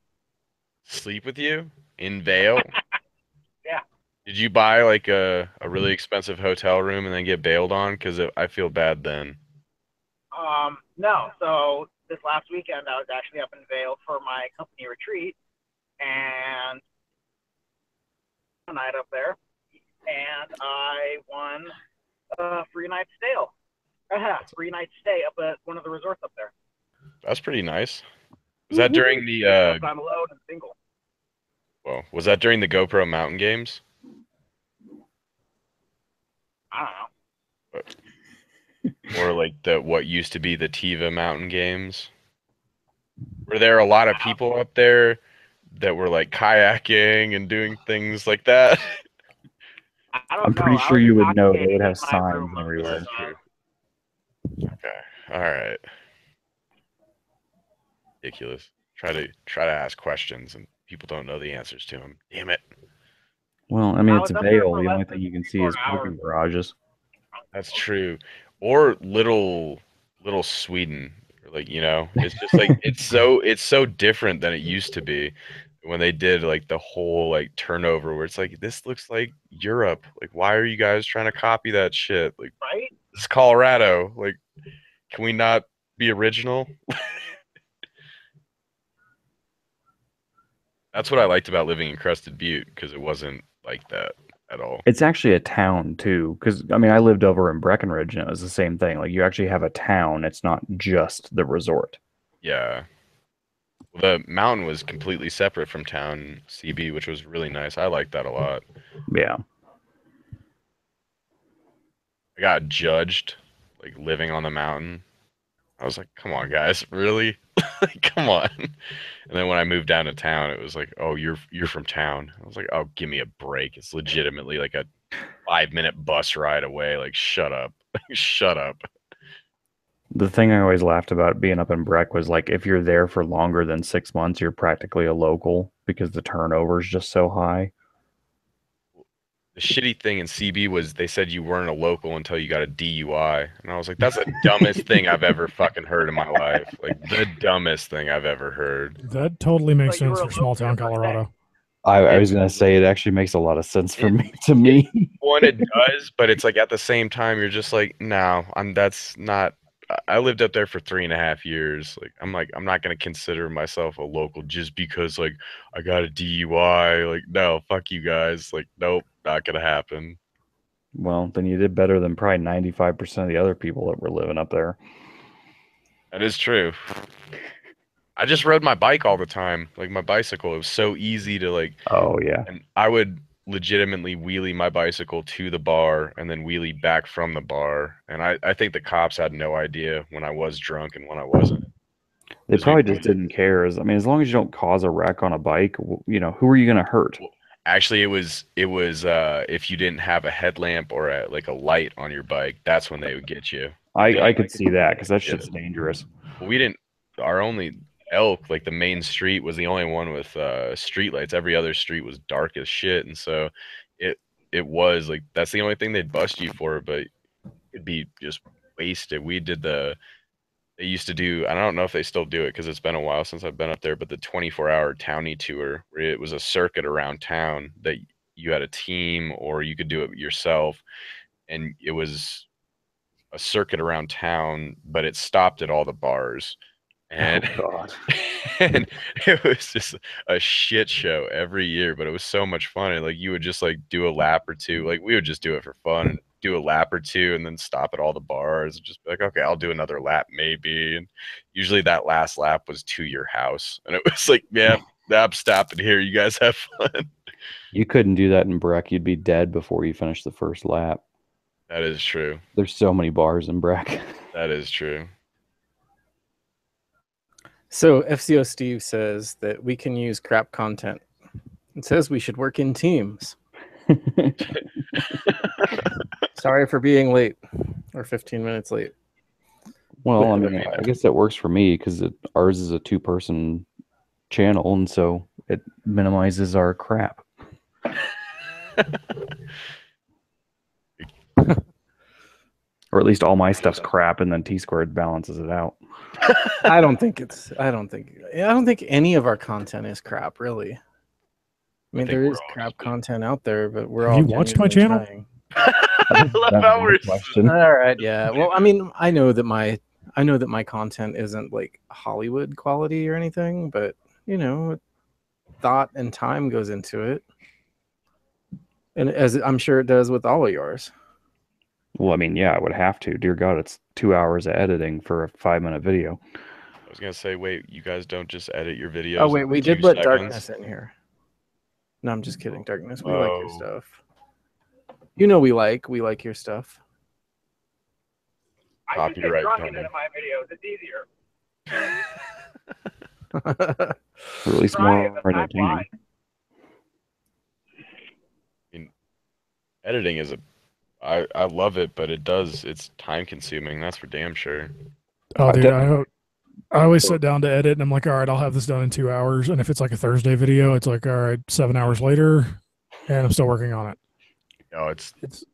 Sleep with you? In Vail? Yeah. Did you buy like a really expensive hotel room and then get bailed on? Because I feel bad then. No. So this last weekend, I was actually up in Vail for my company retreat, and a night up there, and I won a free night stay. Free night stay up at one of the resorts up there. That's pretty nice. Was that during the I'm alone and single. Well, was that during the GoPro Mountain Games? I don't know. Or like what used to be the Tiva Mountain Games? Were there a lot of people up there that were like kayaking and doing things like that? I'm pretty sure you would know. They would have signs everywhere. Okay. All right. Ridiculous. Try to ask questions and people don't know the answers to them. Damn it. Well, I mean, it's Vail. The only thing you can see is parking garages. That's true. Or little Sweden. Like, you know, it's just like it's so different than it used to be when they did like the whole like turnover where it's like, this looks like Europe. Like, why are you guys trying to copy that shit? Like, right? This is Colorado. Like, can we not be original? That's what I liked about living in Crested Butte, because it wasn't like that at all. It's actually a town too, because I mean, I lived over in Breckenridge and it was the same thing. Like, you actually have a town. It's not just the resort. Yeah. The mountain was completely separate from town CB, which was really nice. I liked that a lot. Yeah. I got judged, like living on the mountain. I was like, come on, guys, really? Like, come on. And then when I moved down to town, it was like, oh, you're from town. I was like, oh, give me a break. It's legitimately like a 5-minute bus ride away. Like, shut up. Shut up. The thing I always laughed about being up in Breck was like if you're there for longer than 6 months, you're practically a local because the turnover is just so high. The shitty thing in CB was they said you weren't a local until you got a DUI. And I was like, that's the dumbest thing I've ever fucking heard in my life. Like, the dumbest thing I've ever heard. That totally makes Like you sense were for a small local town the first day. Colorado. I was gonna say it actually makes a lot of sense for me to me. One, it does, but it's like at the same time, you're just like, no, that's not. I lived up there for 3.5 years. Like, I'm not gonna consider myself a local just because like I got a DUI. Like, no, fuck you guys. Like, nope, not gonna happen. Well, then you did better than probably 95% of the other people that were living up there. That is true. I just rode my bike all the time, like my bicycle. It was so easy to like, Oh yeah. and I would legitimately wheelie my bicycle to the bar and then wheelie back from the bar. And I think the cops had no idea when I was drunk and when I wasn't. They Because probably just didn't care. I mean, as long as you don't cause a wreck on a bike, you know, who are you going to hurt? actually it was if you didn't have a headlamp or like a light on your bike, that's when they would get you. I could see that because that Yeah. shit's dangerous. Well, we didn't. Our only Elk, like the main street, was the only one with street lights. Every other street was dark as shit, and so it was like that's the only thing they'd bust you for, but it'd be just wasted. We did they used to do. I don't know if they still do it because it's been a while since I've been up there, but the 24-hour townie tour, where it was a circuit around town that you had a team or you could do it yourself, and it was a circuit around town, but it stopped at all the bars. And, Oh God. and it was just a shit show every year, but it was so much fun. And like you would just like do a lap or two. Like we would just do it for fun and do a lap or two and then stop at all the bars and just be like, okay, I'll do another lap maybe. And usually that last lap was to your house. And it was like, yeah, I'm stopping here. You guys have fun. You couldn't do that in Breck. You'd be dead before you finished the first lap. That is true. There's so many bars in Breck. That is true. So FCO Steve says that we can use crap content. It says we should work in teams. Sorry for being late or 15 minutes late. Well, I mean, I guess that works for me because ours is a 2-person channel, and so it minimizes our crap. Or at least all my stuff's crap, and then T-squared balances it out. I don't think any of our content is crap, really. I mean, think there we're is all crap just- content out there, but we're Have all you watched my genuinely channel? trying. I love That's how a we're good question. All right, yeah. Well, I mean, I know that my content isn't like Hollywood quality or anything, but you know, thought and time goes into it, and as I'm sure it does with all of yours. Well, I mean, yeah, I would have to. Dear God, it's 2 hours of editing for a 5-minute video. I was gonna say, wait, you guys don't just edit your videos. Oh wait, in we 2 did let seconds? Darkness in here. No, I'm just kidding, Darkness. We like your Whoa. stuff. You know we like your stuff. I just get Copyright drunk and coming. edit my videos. It's easier. Or at least Try more it, but that's entertaining. why. Editing is I love it, but it's time consuming. That's for damn sure. Oh, I dude, def- I always sit down to edit, and I'm like, all right, I'll have this done in 2 hours. And if it's like a Thursday video, it's like, all right, 7 hours later, and I'm still working on it. No, it's It's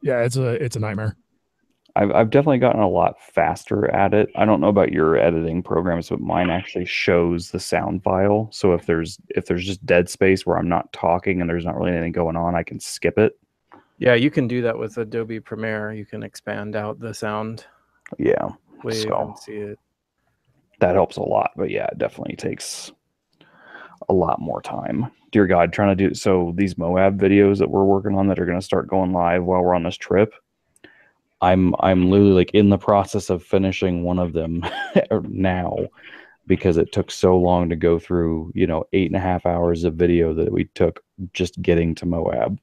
a nightmare. I've definitely gotten a lot faster at it. I don't know about your editing programs, but mine actually shows the sound file. So if there's just dead space where I'm not talking and there's not really anything going on, I can skip it. Yeah, you can do that with Adobe Premiere. You can expand out the sound Yeah, wave So- and see it. that helps a lot. But yeah, it definitely takes a lot more time. Dear God, trying to do so these Moab videos that we're working on that are going to start going live while we're on this trip. I'm literally like in the process of finishing one of them now, because it took so long to go through, 8.5 hours of video that we took just getting to Moab.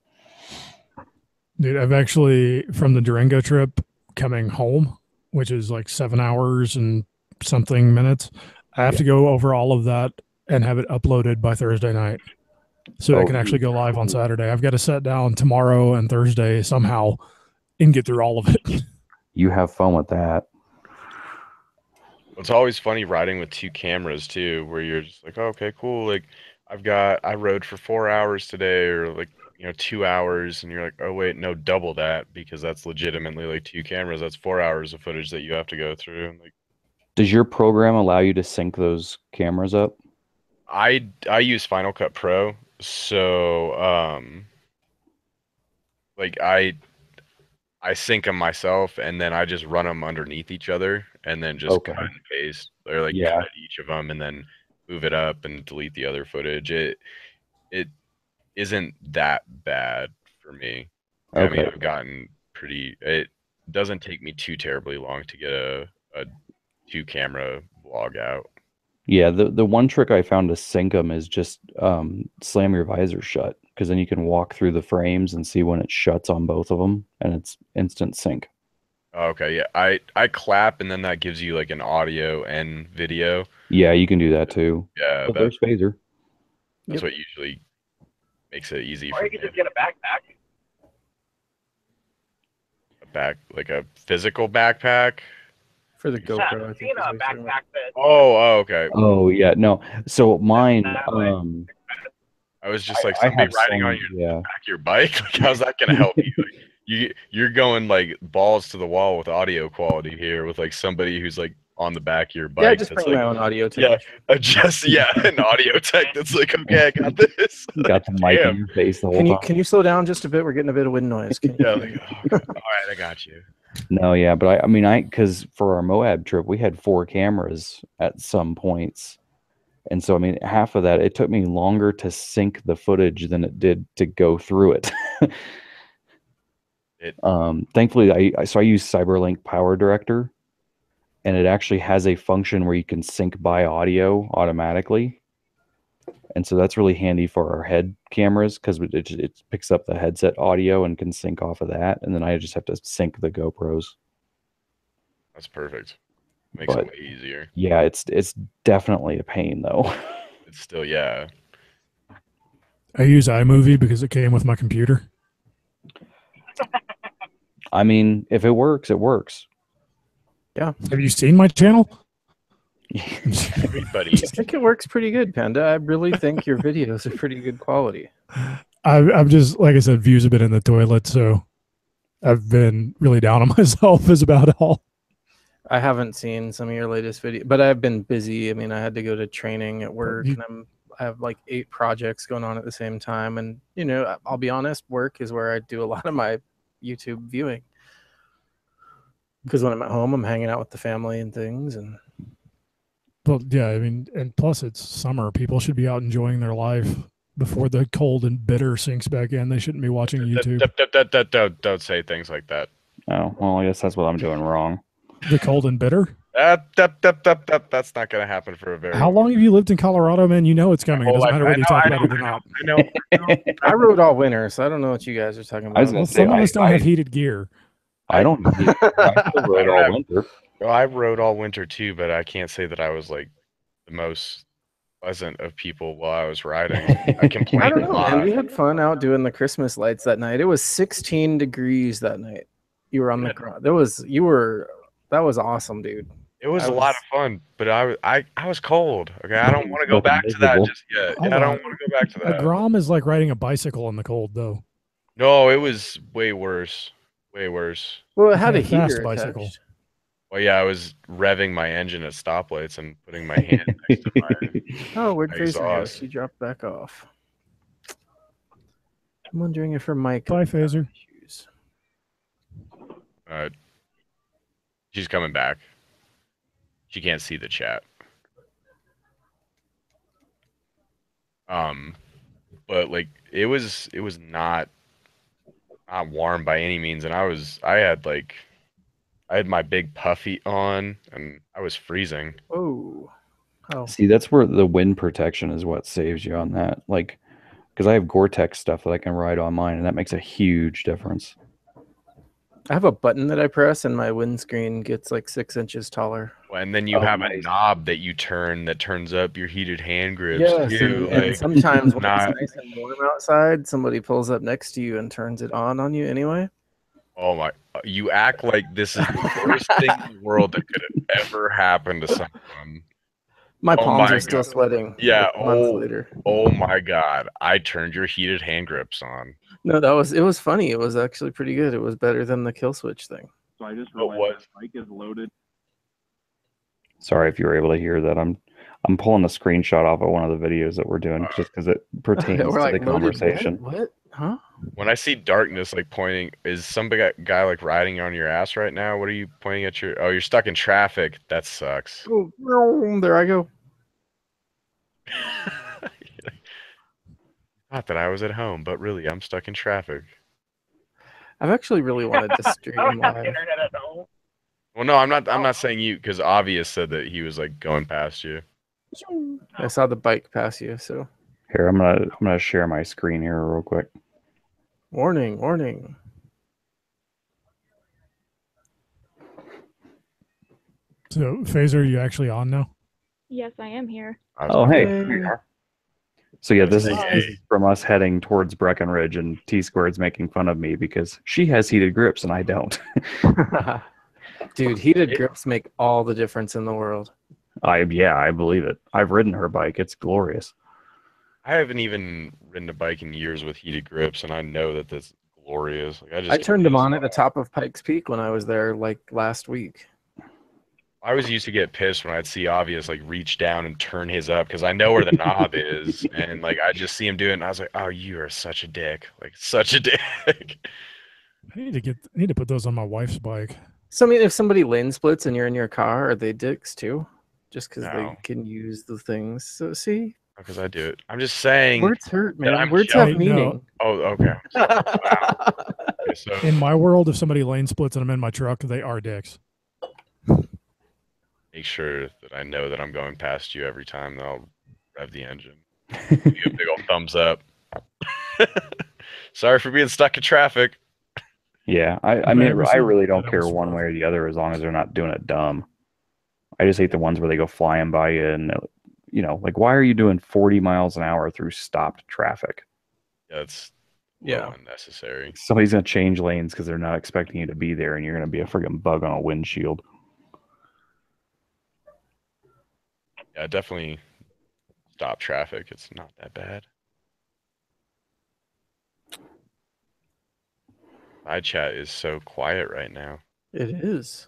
Dude, I've actually, from the Durango trip coming home, which is like 7 hours and something minutes, I have to go over all of that and have it uploaded by Thursday night. So I can actually go live on Saturday. I've got to sit down tomorrow and Thursday somehow and get through all of it. You have fun with that. It's always funny riding with 2 cameras too, where you're just like, oh, okay, cool. Like I rode for 4 hours today, or like 2 hours, and you're like, oh wait, no, double that, because that's legitimately like 2 cameras. That's 4 hours of footage that you have to go through. And like, does your program allow you to sync those cameras up? I use Final Cut Pro, so like I sync them myself, and then I just run them underneath each other, and then just cut and paste, or like cut each of them, and then move it up and delete the other footage. It isn't that bad for me. I mean, I've gotten pretty. It doesn't take me too terribly long to get a 2-camera vlog out. Yeah, the one trick I found to sync them is just slam your visor shut, because then you can walk through the frames and see when it shuts on both of them, and it's instant sync. Okay, yeah, I clap, and then that gives you like an audio and video. Yeah, you can do that too. Yeah, there's Phaser. That's what usually makes it easy. Or you could just get a backpack. Like a physical backpack. For the GoPro, I've seen a backpack fit. Oh, okay. Oh yeah, no. So mine, I was just like, somebody riding on your back of your bike. Like, how's that gonna help you? Like, you're going like balls to the wall with audio quality here, with like somebody who's like on the back of your bike. Yeah, just bring my own audio tech. Yeah, an audio tech that's like, okay, I got this. Got the mic in your face the whole time. Can you slow down just a bit? We're getting a bit of wind noise. Yeah, like, all right, I got you. No, yeah, but because for our Moab trip, we had 4 cameras at some points. And so, I mean, half of that, it took me longer to sync the footage than it did to go through it. Thankfully, I use CyberLink Power Director, and it actually has a function where you can sync by audio automatically. And so that's really handy for our head cameras, because it picks up the headset audio and can sync off of that. And then I just have to sync the GoPros. That's perfect. Makes it way easier. Yeah, it's definitely a pain though. It's still, yeah. I use iMovie because it came with my computer. I mean, if it works, it works. Yeah. Have you seen my channel? Everybody. I think it works pretty good, Panda. I really think your videos are pretty good quality. I'm just, like I said, views have been in the toilet, so I've been really down on myself is about all. I haven't seen some of your latest video, but I've been busy. I mean, I had to go to training at work, and I have like 8 projects going on at the same time. And, I'll be honest, work is where I do a lot of my YouTube viewing. Because when I'm at home, I'm hanging out with the family and things. Well, yeah, I mean, and plus it's summer. People should be out enjoying their life before the cold and bitter sinks back in. They shouldn't be watching YouTube. Don't say things like that. Oh, well, I guess that's what I'm doing wrong. The cold and bitter? That's not going to happen for a very How long have you lived in Colorado, man? You know it's coming. It doesn't matter whether you talk about it or not. I know. I rode all winter, so I don't know what you guys are talking about. Some of us don't have heated gear. I don't. I still rode all winter. Well, I rode all winter too, but I can't say that I was like the most pleasant of people while I was riding. I complained I don't know, a lot. man. We had fun out doing the Christmas lights that night. It was 16 degrees that night. You were on the ground. That was awesome, dude. It was a lot of fun, but I was cold. Okay, I don't want to go back to that just yet. Yeah, I don't want to go back to that. A Grom is like riding a bicycle in the cold, though. No, it was way worse. Way worse. Well, it had a fast heater bicycle. attached. Well, yeah, I was revving my engine at stoplights and putting my hand next to my Oh, where'd Phaser go? exhaust. She dropped back off. I'm wondering if her mic. Bye, Phaser. issues. She's coming back. She can't see the chat. But like it was not warm by any means, and I had my big puffy on, and I was freezing. Oh, Oh, See, that's where the wind protection is what saves you on that. Like, because I have Gore-Tex stuff that I can ride on mine, and that makes a huge difference. I have a button that I press, and my windscreen gets like 6 inches taller. And then you Oh, have a nice. knob that you turn that turns up your heated hand grips Yes, too. and Like, sometimes when not, it's nice and warm outside, somebody pulls up next to you and turns it on you anyway. oh my! You act like this is the worst thing in the world that could have ever happened to someone. My Oh palms my are still God. sweating. Yeah. like, months later. Oh my God! I turned your heated hand grips on. No, it was funny. It was actually pretty good. It was better than the kill switch thing. So I just What realized was? my bike is loaded. Sorry if you were able to hear that. I'm pulling a screenshot off of one of the videos that we're doing just because it pertains We're to like, the loaded conversation. What? Huh? When I see darkness like pointing, is some big guy like riding on your ass right now? What are you pointing at your? Oh, you're stuck in traffic. That sucks. Oh, no, there I go. Not that I was at home, but really, I'm stuck in traffic. I've actually really wanted to I stream don't have live. internet at home. Well, no, I'm not saying you because Obvious said that he was like going past you. I saw the bike pass you, so Here, I'm gonna share my screen here real quick. warning, warning. So, Phaser, are you actually on now? Yes, I am here. I was Oh, like, hey. Yay. Here you are. So yeah, this is Hey. from us heading towards Breckenridge, and T Squared's making fun of me because she has heated grips and I don't. Dude, heated grips make all the difference in the world. I believe it. I've ridden her bike. It's glorious. I haven't even ridden a bike in years with heated grips, and I know that that's glorious. Like, I turned them on at the top of Pikes Peak when I was there like last week. I always used to get pissed when I'd see Obvious like reach down and turn his up because I know where the knob is, and like I just see him do it, and I was like, "Oh, you are such a dick! Like such a dick." I need to put those on my wife's bike. So I mean, if somebody lane splits and you're in your car, are they dicks too? Just because No. they can use the things. So see, Because I do it. I'm just saying. words hurt, man. I'm Words jealous. have meaning. Oh, okay. Okay, so In my world, if somebody lane splits and I'm in my truck, they are dicks. make sure that I know that I'm going past you every time that I'll rev the engine. Give you a big old thumbs up. Sorry for being stuck in traffic. Yeah, I I've mean, never I seen really don't that care else one before. way or the other as long as they're not doing it dumb. I just hate the ones where they go flying by you and, like, why are you doing 40 miles an hour through stopped traffic? Yeah, it's Yeah. unnecessary. Somebody's going to change lanes because they're not expecting you to be there and you're going to be a friggin' bug on a windshield. Yeah, definitely stop traffic. It's not that bad. My chat is so quiet right now. It is.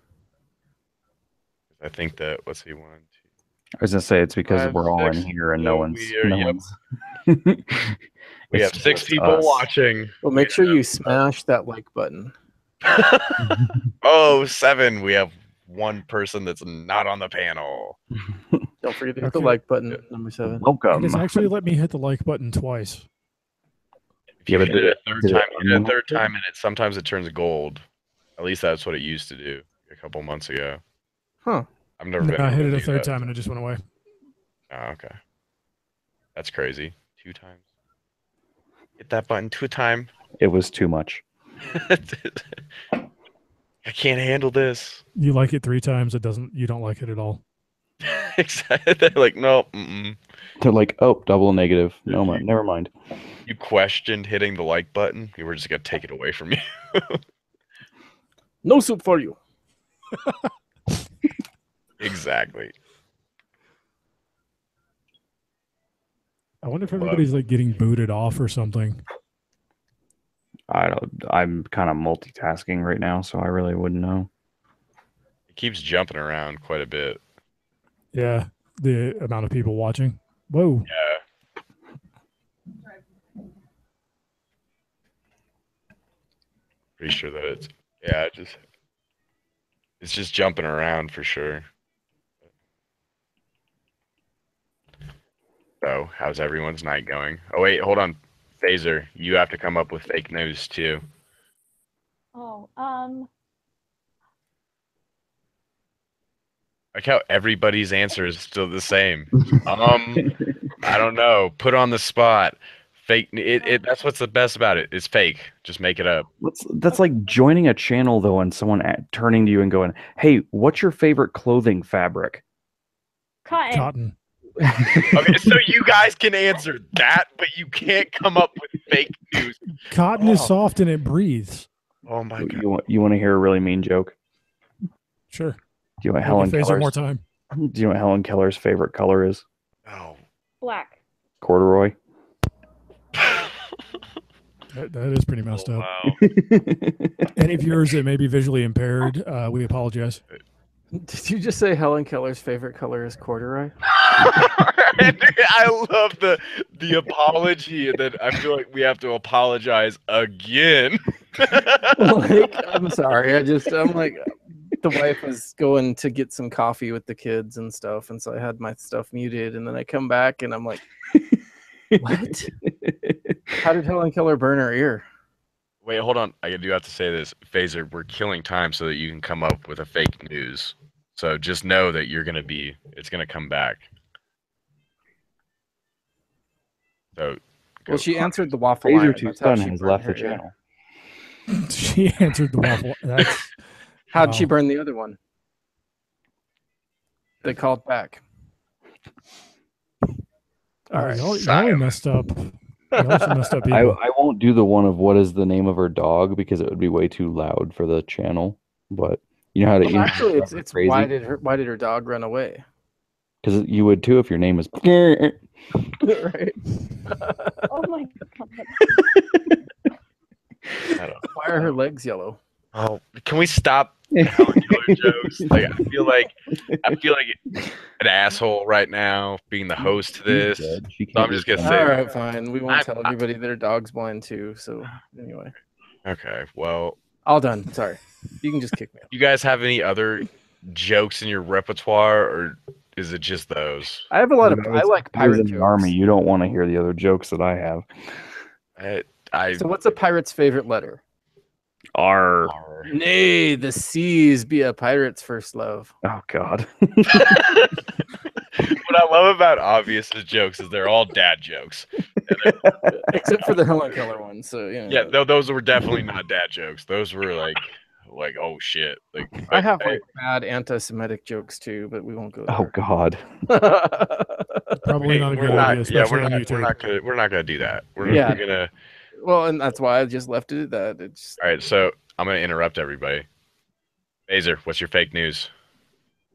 I think that what's he one, two. I was going to say it's because 5, we're all in 6, here and yeah, no one's. we are- no yep. one's We it's have 6 just people us. watching. Well, make sure you smash that like button. Oh, 7. We have one person that's not on the panel. Don't forget to hit the Okay. like button. Number 7. It Welcome. has actually let me hit the like button twice. If you Yeah, but hit it did a third did it time, you hit it a unlock third it? time, and sometimes it turns gold. At least that's what it used to do a couple months ago. Huh. I've never No, been. I able hit to it a do third that. time and it just went away. Oh, okay. That's crazy. 2 times. Hit that button 2 times. It was too much. I can't handle this. You like it 3 times, you don't like it at all. Exactly. They're like, no. Mm-mm. They're like, oh, double negative. No, never mind. You questioned hitting the like button. We were just gonna take it away from you. No soup for you. Exactly. I wonder if everybody's like getting booted off or something. I'm kind of multitasking right now, so I really wouldn't know. It keeps jumping around quite a bit. Yeah, the amount of people watching. Whoa. Yeah. Pretty sure that it's just jumping around for sure. So, how's everyone's night going? Oh wait, hold on. Phaser, you have to come up with fake news too. Oh, Like how everybody's answer is still the same. I don't know. Put on the spot. Fake. That's what's the best about it. It's fake. Just make it up. That's like joining a channel though, and someone turning to you and going, "Hey, what's your favorite clothing fabric?" Cotton. Okay, so you guys can answer that, but you can't come up with fake news. Cotton is soft and it breathes. Oh my god. You want to hear a really mean joke? Sure. Do you know what Make Helen your face one more Keller's? time. Do you know what Helen Keller's favorite color is? Oh. Black. Corduroy. That is pretty messed up. Wow. Any viewers that may be visually impaired, we apologize. Did you just say Helen Keller's favorite color is corduroy? I love the apology, and then I feel like we have to apologize again. Like, I'm sorry. I'm like, the wife was going to get some coffee with the kids and stuff, and so I had my stuff muted, and then I come back and I'm like, what? How did Helen Keller burn her ear? Wait, hold on. I do have to say this. Phaser, we're killing time so that you can come up with a fake news. So just know that it's going to come back. So, Well, she answered the waffle Phaser iron. Two That's how Son she has burned left her the ear. channel. She answered the waffle. How'd she Wow. burn the other one? They called back. All right. Y'all are Silence. messed up. Y'all are some messed up people. I won't do the one of what is the name of her dog because it would be way too loud for the channel. But you know how to Well, actually, it's crazy? why did her dog run away? Because you would too if your name is. Right. Oh my god. I don't know. Why are her legs yellow? Oh, can we stop Helen Keller jokes? Like, I feel like an asshole right now being the host to this. So I'm just gonna say. All right, fine. We won't I'm- tell everybody that her dog's blind too. So anyway, Okay, well, all done. Sorry. You can just kick me out. you guys have any other jokes in your repertoire, or is it just those? I have a lot of. You know, I it's- like I was pirate in jokes. the army. You don't want to hear the other jokes that I have. So what's a pirate's favorite letter? R. Nay, the seas be a pirate's first love. Oh God. What I love about Obvious's jokes is they're all dad jokes. Except for the Helen Keller one. So Yeah, those were definitely not dad jokes. Those were like oh shit. Like I have like bad anti-Semitic jokes too, but we won't go Oh there. God. Probably not a we're good not, idea, especially on YouTube. we're not gonna do that. We're Yeah. gonna. Well, and that's why I just left it at that. It's All right, so I'm gonna interrupt everybody. Phaser, what's your fake news?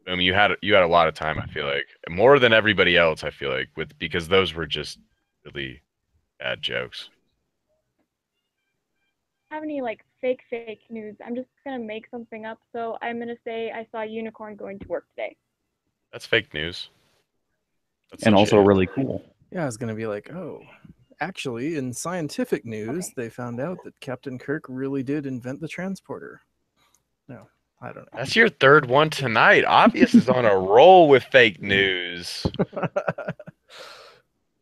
You had a lot of time. I feel like more than everybody else. I feel like because those were just really bad jokes. Have any like fake news? I'm just gonna make something up. So I'm gonna say I saw a unicorn going to work today. That's fake news. That's And also legit. really cool. yeah, I was gonna be like, oh, actually, in scientific news, they found out that Captain Kirk really did invent the transporter. No, I don't know. That's your third one tonight. Obvious is on a roll with fake news.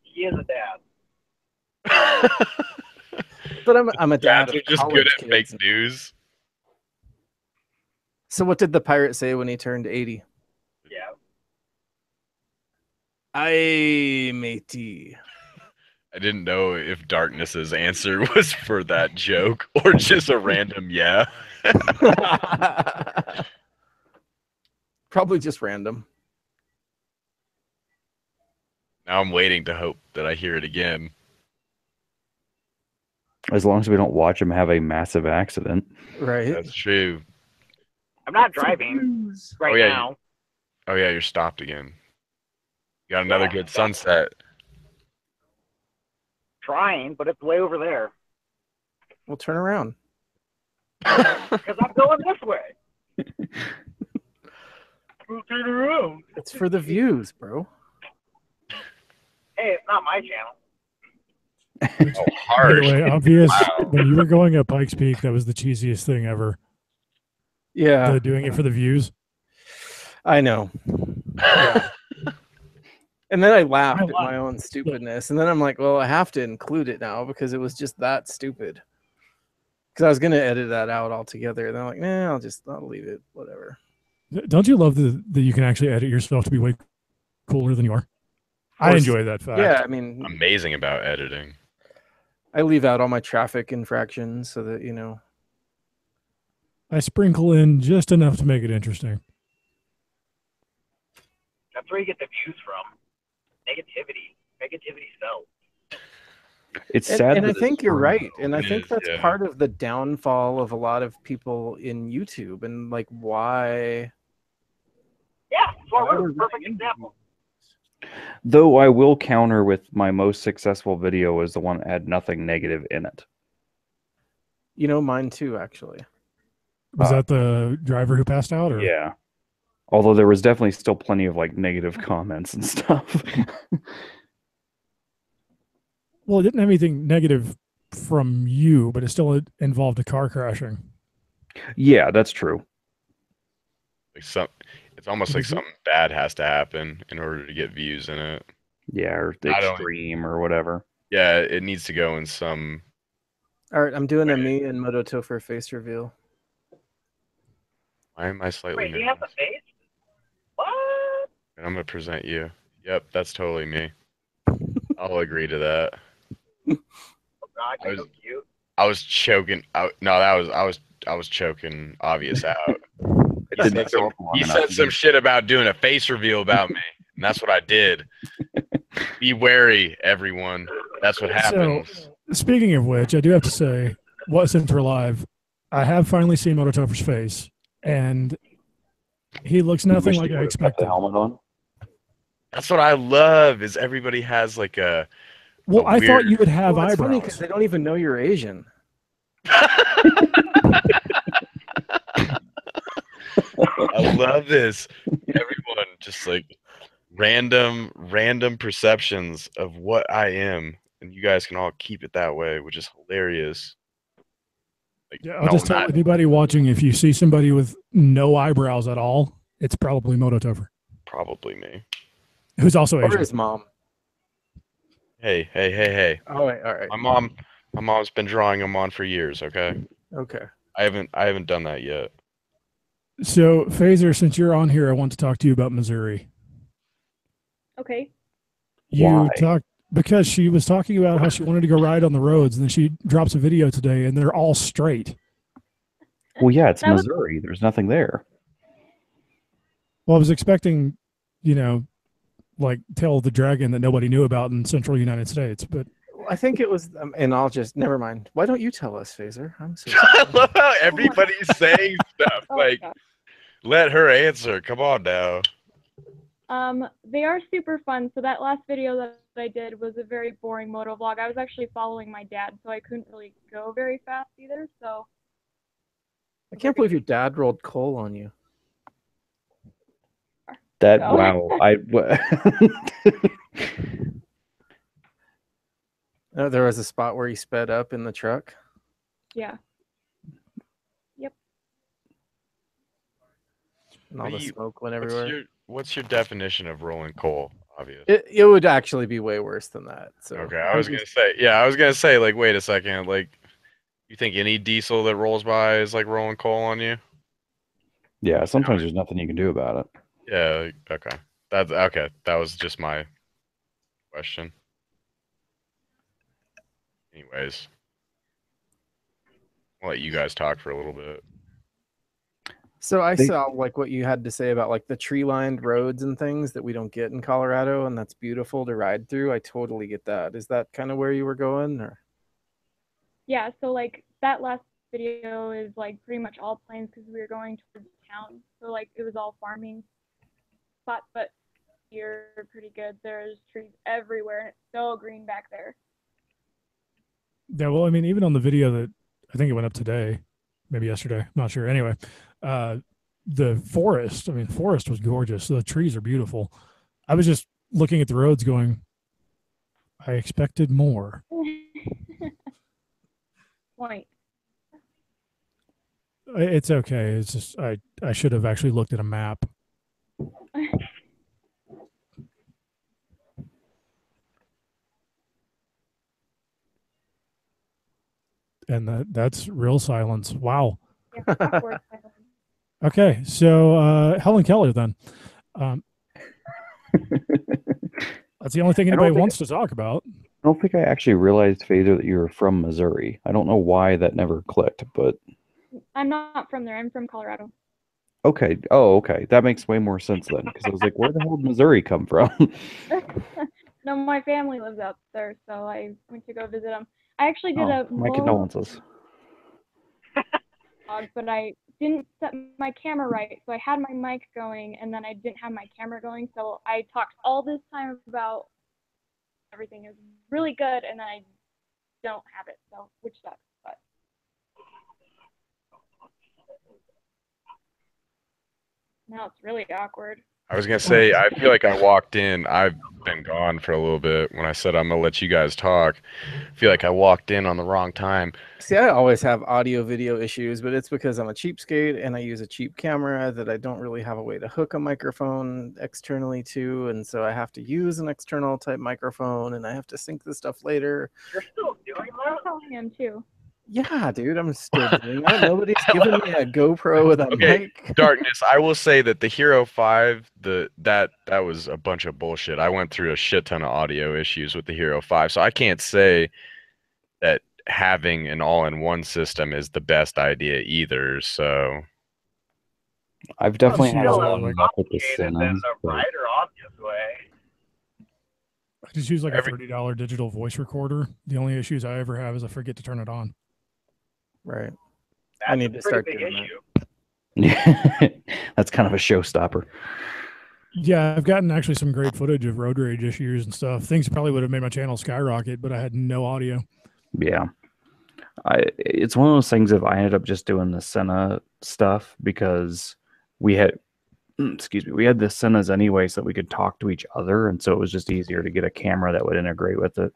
He is a dad. But I'm a dad. Dads of are just college good at kids. fake news. So what did the pirate say when he turned 80? Yeah. Aye, matey. I didn't know if Darkness's answer was for that joke or just a random yeah. Probably just random. Now I'm waiting to hope that I hear it again. As long as we don't watch him have a massive accident. Right. That's true. I'm not driving right Oh, yeah, now. Oh yeah, you're stopped again. You got another Yeah. good sunset. Trying, but it's way over there. We'll turn around. Because I'm going this way. We'll turn around. It's for the views, bro. Hey, it's not my channel. Oh, By the harsh. way, obvious. Wow. When you were going at Pikes Peak, that was the cheesiest thing ever. Yeah, Doing it for the views. I know. Yeah. And then I laughed I at laughed. my own stupidness. And then I'm like, well, I have to include it now because it was just that stupid. Because I was going to edit that out altogether. And I'm like, nah, I'll leave it. Whatever. Don't you love that you can actually edit yourself to be way cooler than you are? I course. enjoy that fact. Yeah, I mean, Amazing about editing. I leave out all my traffic infractions so that, you know. I sprinkle in just enough to make it interesting. That's where you get the views from. Negativity sells. It's And, sad. and I that think it's you're true. right. And I It think is, that's yeah. part of the downfall of a lot of people in YouTube and like why. Yeah, Smart why Roof, we're perfect getting into example. Though I will counter with my most successful video was the one that had nothing negative in it. You know, mine too, actually. Was that the driver who passed out? Or Yeah. Although there was definitely still plenty of like negative comments and stuff. Well, it didn't have anything negative from you, but it still involved a car crashing. Yeah, that's true. Like it's almost like something bad has to happen in order to get views in it. Yeah, or the I don't- extreme or whatever. Yeah, it needs to go in some. All right, I'm doing a Wait. me and Moto Topher face reveal. Why am I slightly Wait, he has nervous? a face? What? And I'm gonna present you. Yep, that's totally me. I'll agree to that. Oh God, I you're was- so cute. I was choking out. No, I was choking obvious out. It didn't show up long He enough said to some be- shit about doing a face reveal about me, and that's what I did. Be wary, everyone. That's what happens. Speaking of which, I do have to say, since we're live, I have finally seen Moto Topher's face, and he looks nothing Wish like you I would've kept expected. the helmet on. That's what I love. Is everybody has like a. Well, I thought weird- you would have Well, it's funny eyebrows. because they don't even know you're Asian. I love this. Everyone just like random perceptions of what I am, and you guys can all keep it that way, which is hilarious. Like, Yeah, I'll just tell not anybody watching, if you see somebody with no eyebrows at all, it's probably Moto Topher, probably me. who's also Or Asian. his mom. Hey. All right. My mom's been drawing them on for years, okay? Okay. I haven't done that yet. So, Phaser, since you're on here, I want to talk to you about Missouri. Okay. You Why? talked because she was talking about how she wanted to go ride on the roads, and then she drops a video today, and they're all straight. Well, yeah, it's That was- Missouri. There's nothing there. Well, I was expecting, like Tail of the Dragon that nobody knew about in central United States, but I think it was, and I'll just never mind. Why don't you tell us, Phaser? I'm so I love how everybody's saying stuff. Oh my Like, God. let her answer. Come on now. They are super fun. So that last video that I did was a very boring moto vlog. I was actually following my dad, so I couldn't really go very fast either. So I can't believe your dad rolled coal on you. That No. wow. There was a spot where he sped up in the truck. yeah, And all What the do you- smoke went everywhere. What's your definition of rolling coal? Obvious. It would actually be way worse than that. So Okay, I was gonna say, like, wait a second, like, you think any diesel that rolls by is like rolling coal on you? Yeah, sometimes there's nothing you can do about it. Yeah. Okay. That's okay. That was just my question. Anyways, I'll let you guys talk for a little bit. So I They- saw like what you had to say about like the tree-lined roads and things that we don't get in Colorado, and that's beautiful to ride through. I totally get that. Is that kind of where you were going, or? yeah. So like that last video is like pretty much all plains because we were going towards town. So like it was all farming spots, but here pretty good. There's trees everywhere, and it's so green back there. yeah. Well, I mean, even on the video that I think it went up today, maybe yesterday, I'm not sure. Anyway, the forest. I mean, forest was gorgeous. The trees are beautiful. I was just looking at the roads, going, I expected more. Point. It's okay. It's just I should have actually looked at a map. And that's real silence. Wow. Yeah, awkward silence. Okay, so Helen Keller then. Um, that's the only thing don't anybody think- wants to talk about. I don't think I actually realized, Phaser, that you were from Missouri. I don't know why that never clicked, but I'm not from there. I'm from Colorado. okay. Oh, okay. That makes way more sense then, because I was like, where the hell did Missouri come from? No, my family lives out there, so I went to go visit them. I actually did Oh, a my condolences. vlog, but I didn't set my camera right, so I had my mic going, and then I didn't have my camera going, so I talked all this time about everything is really good, and then I don't have it, so which sucks, but now it's really awkward. I was gonna say, I feel like I walked in. I've been gone for a little bit. When I said I'm gonna let you guys talk, I feel like I walked in on the wrong time. See, I always have audio video issues, but it's because I'm a cheapskate and I use a cheap camera that I don't really have a way to hook a microphone externally to, and so I have to use an external type microphone and I have to sync this stuff later. You're still doing That's that? how I am too. Yeah, dude, I'm still doing that. Nobody's giving me a GoPro with a Okay, mic. Darkness, I will say that the Hero 5, that was a bunch of bullshit. I went through a shit ton of audio issues with the Hero 5, so I can't say that having an all-in-one system is the best idea either. So I've definitely had a still lot of like luck with the Complicated Sinas, in the but right or obvious way. I just use like a Every- $30 digital voice recorder. The only issues I ever have is I forget to turn it on. Right. That's I need a to start pretty big doing issue. yeah, that's kind of a showstopper. Yeah, I've gotten actually some great footage of road rage issues and stuff. Things probably would have made my channel skyrocket, but I had no audio. Yeah. It's one of those things if I ended up just doing the Senna stuff because we had excuse me, we had the Sennas anyway so that we could talk to each other, and so it was just easier to get a camera that would integrate with it.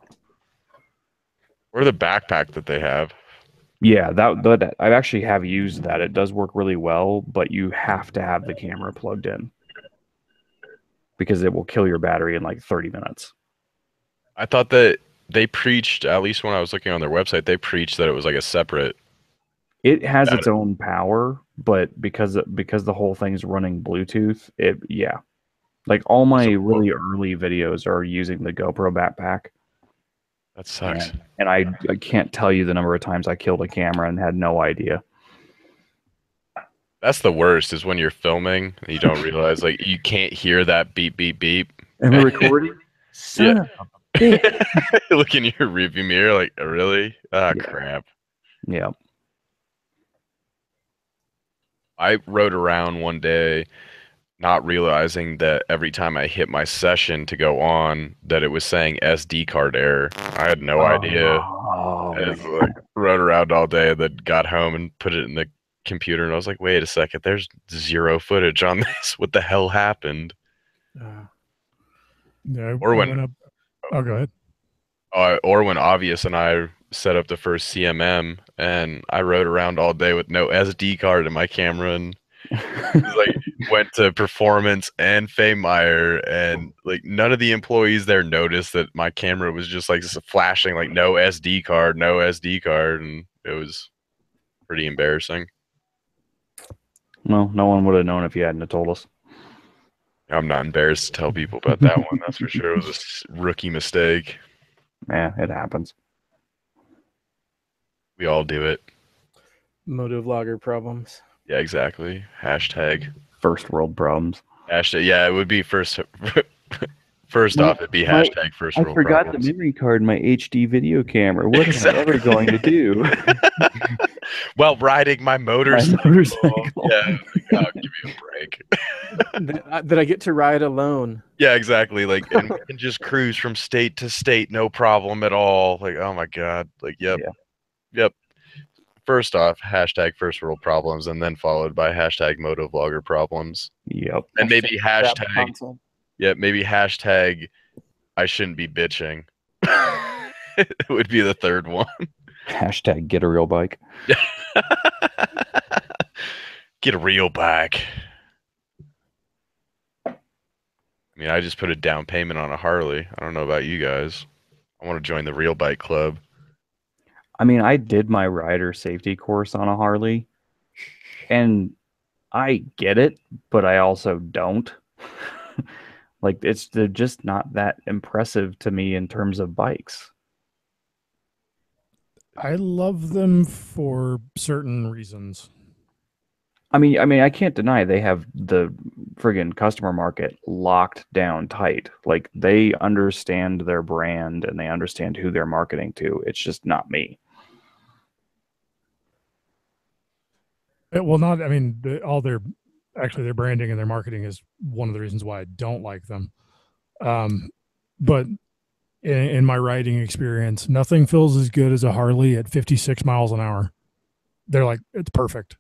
or the backpack that they have. Yeah, that I actually have used that. It does work really well, but you have to have the camera plugged in because it will kill your battery in like 30 minutes. I thought that they preached, at least when I was looking on their website, they preached that it was like a separate. It has its own power, but because the whole thing's running Bluetooth, yeah. Like all my really early videos are using the GoPro backpack. That sucks. And I can't tell you the number of times I killed a camera and had no idea. That's the worst, is when you're filming and you don't realize, like, you can't hear that beep, beep, beep. Am I recording? Yeah. Look in your rearview mirror, like, really? Ah, Yeah. crap. Yeah. I rode around one day not realizing that every time I hit my session to go on, that it was saying SD card error. I had no idea. Oh, I just, like, rode around all day, then got home and put it in the computer, and I was like, wait a second, there's zero footage on this. What the hell happened? Yeah, Or I when- went up. Oh, go ahead. Or when Obvious and I set up the first CMM, and I rode around all day with no SD card in my camera, and like went to Performance and Famemeyer, and like none of the employees there noticed that my camera was just like flashing like no SD card, no SD card, and it was pretty embarrassing. Well, no one would have known if you hadn't have told us. I'm not embarrassed to tell people about that one. That's for sure. It was a rookie mistake. Yeah, it happens. We all do it. Motovlogger problems. Yeah, exactly. Hashtag. First world problems. Hashtag. Yeah, it would be first. First Well, off, it'd be hashtag first I world forgot problems. the memory card in my HD video camera. What am I ever going to do? While riding my motorcycle. motorcycle. Yeah, like, oh, give me a break. That I get to ride alone. Yeah, exactly. Like, and we can just cruise from state to state, no problem at all. Like, oh my god. Like, yep, Yeah. yep. First off, hashtag first world problems, and then followed by hashtag motovlogger problems, Yep. and maybe Crap hashtag. console. Yeah, maybe hashtag I shouldn't be bitching. It would be the third one. Hashtag get a real bike. Get a real bike. I mean, I just put a down payment on a Harley. I don't know about you guys. I want to join the real bike club. I mean, I did my rider safety course on a Harley, and I get it, but I also don't. Like they're just not that impressive to me in terms of bikes. I love them for certain reasons. I mean, I can't deny they have the friggin' customer market locked down tight. Like they understand their brand and they understand who they're marketing to. It's just not me. Well, not. I mean, all their branding and their marketing is one of the reasons why I don't like them. But in my riding experience, nothing feels as good as a Harley at 56 miles an hour. They're like, it's perfect.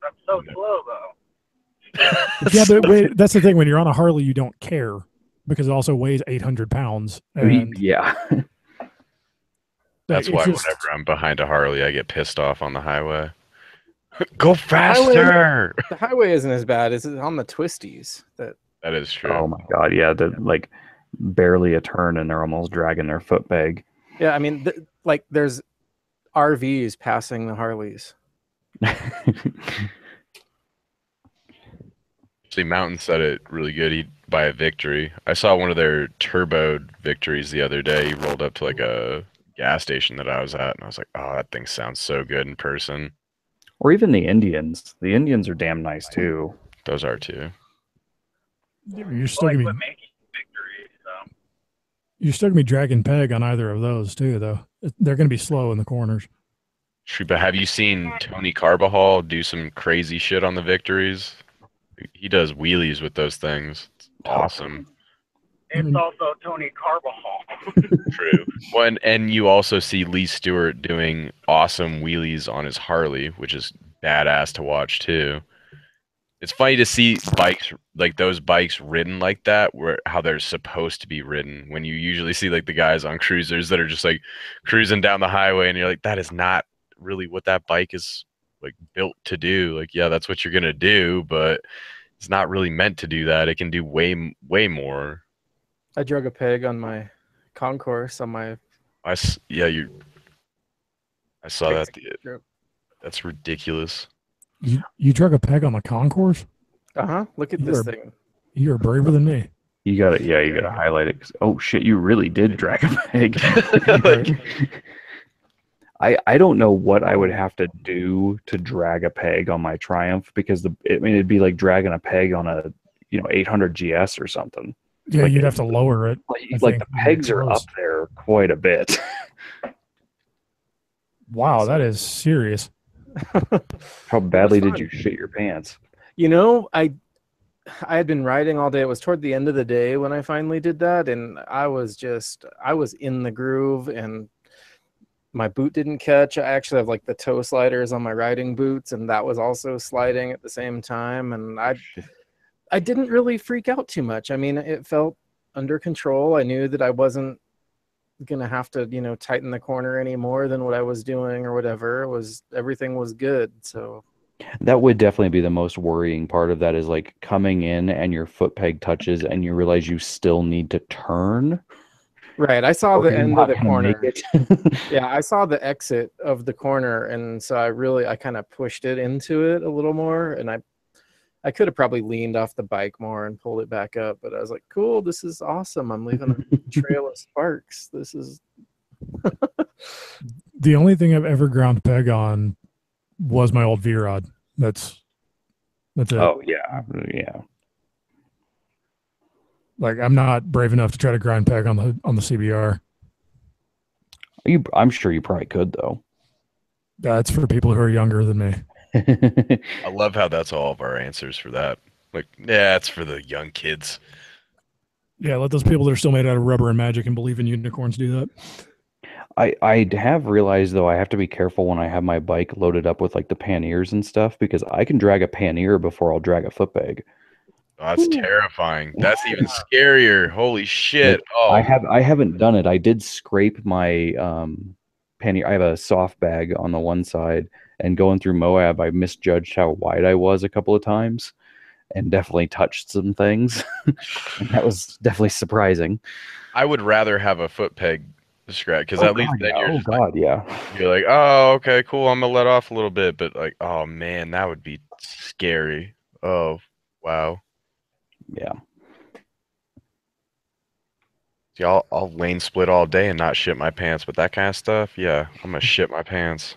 That's so slow, though. Yeah, but wait, that's the thing. When you're on a Harley, you don't care because it also weighs 800 pounds. And Yeah. That's it's why just- whenever I'm behind a Harley, I get pissed off on the highway. Go faster! The highway isn't as bad as on the twisties. That That is true. Oh my god, yeah, they're like barely a turn and they're almost dragging their foot peg. yeah, I mean, like there's RVs passing the Harleys. See, Mountain said it really good. He'd buy a Victory. I saw one of their turboed Victories the other day. He rolled up to like a gas station that I was at, and I was like, "Oh, that thing sounds so good in person." Or even the Indians. The Indians are damn nice too. Those are too. you're still Like, gonna quit be making victory. So you're still gonna be dragging peg on either of those too, though. They're gonna be slow in the corners. True, but have you seen Tony Carbajal do some crazy shit on the Victories? He does wheelies with those things. It's awesome. it's also Tony Carbajal. True. Well, and you also see Lee Stewart doing awesome wheelies on his Harley, which is badass to watch too. It's funny to see bikes like those bikes ridden like that, where how they're supposed to be ridden. When you usually see like the guys on cruisers that are just like cruising down the highway, and you're like, that is not really what that bike is like built to do. Like, yeah, that's what you're gonna do, but it's not really meant to do that. It can do way more. I drug a peg on my concourse on my. I saw that. True. That's ridiculous. You drug a peg on the concourse? Look at You this are- thing. You're braver than me. You gotta highlight it. 'Cause, oh shit, you really did drag a peg. I don't know what I would have to do to drag a peg on my Triumph because it'd be like dragging a peg on a 800 GS or something. Yeah, Like, you'd have to lower it. Like think the pegs are close. up there quite a bit. Wow, that is serious. How badly fun. did you shit your pants? You know, I had been riding all day. It was toward the end of the day when I finally did that, and I was in the groove, and my boot didn't catch. I actually have like the toe sliders on my riding boots, and that was also sliding at the same time. And I didn't really freak out too much. I mean, it felt under control. I knew that I wasn't gonna have to, tighten the corner any more than what I was doing or whatever. Everything was good. So That would definitely be the most worrying part of that is like coming in and your foot peg touches and you realize you still need to turn. right, I saw or the you're end not of the gonna make corner. it. Yeah, I saw the exit of the corner, and so I kind of pushed it into it a little more, and I could have probably leaned off the bike more and pulled it back up, but I was like, cool, this is awesome. I'm leaving a trail of sparks. This is The only thing I've ever ground peg on was my old V-Rod. That's it. Oh yeah. Like I'm not brave enough to try to grind peg on the CBR. I'm sure you probably could though. That's for people who are younger than me. I love how that's all of our answers for that. Like, yeah, it's for the young kids. Yeah, let those people that are still made out of rubber and magic and believe in unicorns do that. I have realized though I have to be careful when I have my bike loaded up with like the panniers and stuff because I can drag a pannier before I'll drag a foot peg. Oh, that's terrifying. That's even scarier. Holy shit. Oh, I haven't done it. I did scrape my pannier. I have a soft bag on the one side, and going through Moab, I misjudged how wide I was a couple of times, and definitely touched some things. And that was definitely surprising. I would rather have a foot peg Scratch, because at least then oh god, yeah. you're like, oh, okay, cool. I'm gonna let off a little bit, but like, oh man, that would be scary. Oh, wow. Yeah. See, I'll lane split all day and not shit my pants, but that kind of stuff, yeah, I'm gonna shit my pants.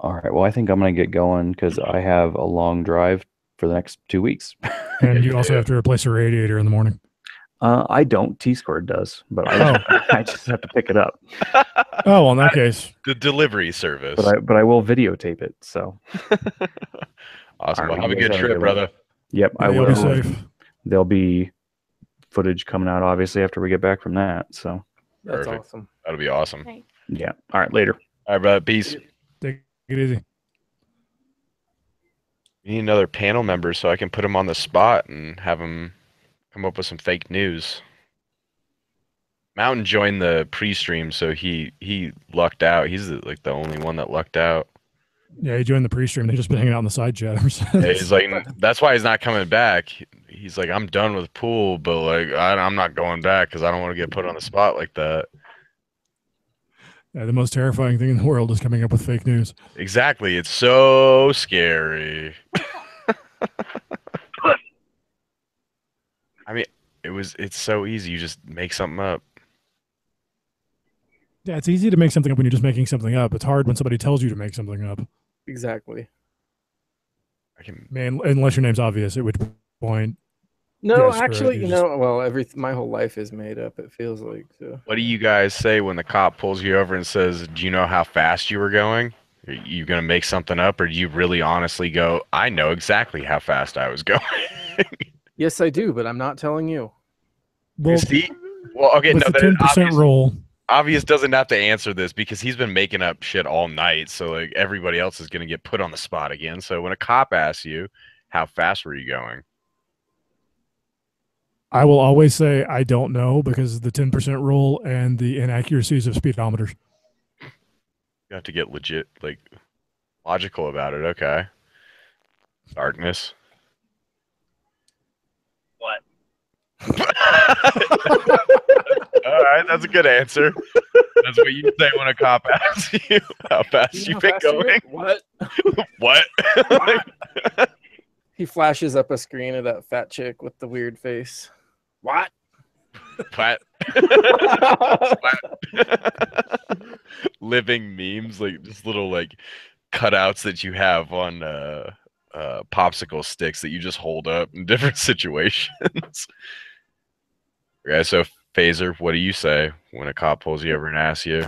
All right. Well, I think I'm gonna get going because I have a long drive for the next 2 weeks. And you also have to replace a radiator in the morning. I don't. T-Squared does, but I just have to pick it up. Oh, well, in that case, The delivery service. But I will videotape it. So Awesome. All Well, right, have a you guys good have a trip, good one. brother. yep, I you'll will. be safe. There'll be footage coming out obviously after we get back from that. So That's Perfect. awesome. That'll be awesome. Nice. yeah. All right. Later. All right, brother. Peace. Take it easy. We need another panel member so I can put him on the spot and have him come up with some fake news. Mountain joined the pre-stream, so he lucked out. He's like the only one that lucked out. Yeah, he joined the pre-stream. They've just been hanging out in the side chat ever since. Yeah, he's like, that's why he's not coming back. He's like, I'm done with pool, but like, I'm not going back because I don't want to get put on the spot like that. Yeah, the most terrifying thing in the world is coming up with fake news. Exactly. It's so scary. I mean, it's so easy. You just make something up. Yeah, it's easy to make something up when you're just making something up. It's hard when somebody tells you to make something up. Exactly. I can. Man, unless your name's obvious, at which point. No, Yeah, screw it, actually, you you know, well, my whole life is made up. It feels like so. What do you guys say when the cop pulls you over and says, "Do you know how fast you were going?" Are you gonna make something up, or do you really honestly go, "I know exactly how fast I was going"? Yes, I do, but I'm not telling you. Well, See? Well, okay, with no, the then 10% rule, Obvious doesn't have to answer this because he's been making up shit all night. So like everybody else is gonna get put on the spot again. So when a cop asks you, "How fast were you going?" I will always say I don't know because of the 10% rule and the inaccuracies of speedometers. You have to get legit, like, logical about it. Okay. Darkness. What? All right, that's a good answer. That's what you say when a cop asks you how fast You know you've how been fast you going. What? What? He flashes up a screen of that fat chick with the weird face. What? What? Living memes, like just little like cutouts that you have on popsicle sticks that you just hold up in different situations. Okay, so Phaser, what do you say when a cop pulls you over and asks you?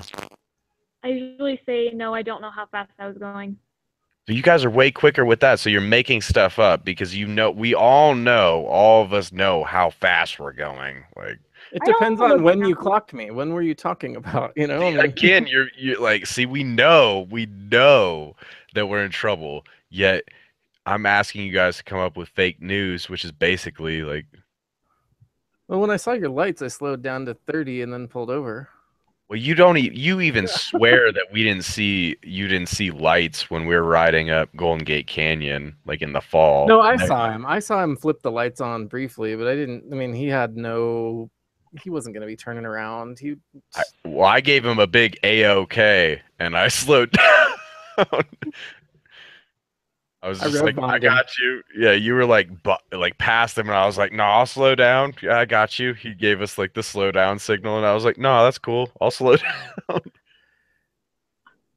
I usually say, no, I don't know how fast I was going. So you guys are way quicker with that. So you're making stuff up because you know, all of us know how fast we're going. Like It I don't depends know on when about you that. clocked me. When were you talking about? You know, I mean, again, you're like, see, we know that we're in trouble. Yet I'm asking you guys to come up with fake news, which is basically like, well, when I saw your lights, I slowed down to 30 and then pulled over. well, you even swear that you didn't see lights when we were riding up Golden Gate Canyon, like in the fall. No, I saw him. I saw him flip the lights on briefly, but I didn't. I mean, he wasn't going to be turning around. I gave him a big A-OK, and I slowed down. I was I just rev like, I bombed him. got you. Yeah, you were like past him, and I was like, no, I'll slow down. Yeah, I got you. He gave us like the slow down signal, and I was like, no, that's cool. I'll slow down.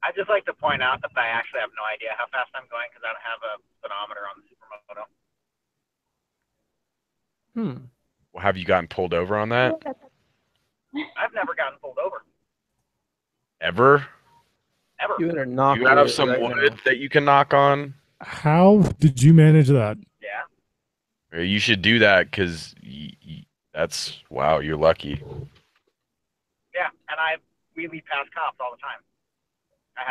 I'd just like to point out that I actually have no idea how fast I'm going because I don't have a speedometer on the Supermoto. Well, have you gotten pulled over on that? I've never gotten pulled over. Ever? Ever. You better knock. You have it some right wood now. that you can knock on? How did you manage that? Yeah. You should do that because that's, wow, you're lucky. Yeah, and I wheelie past cops all the time. I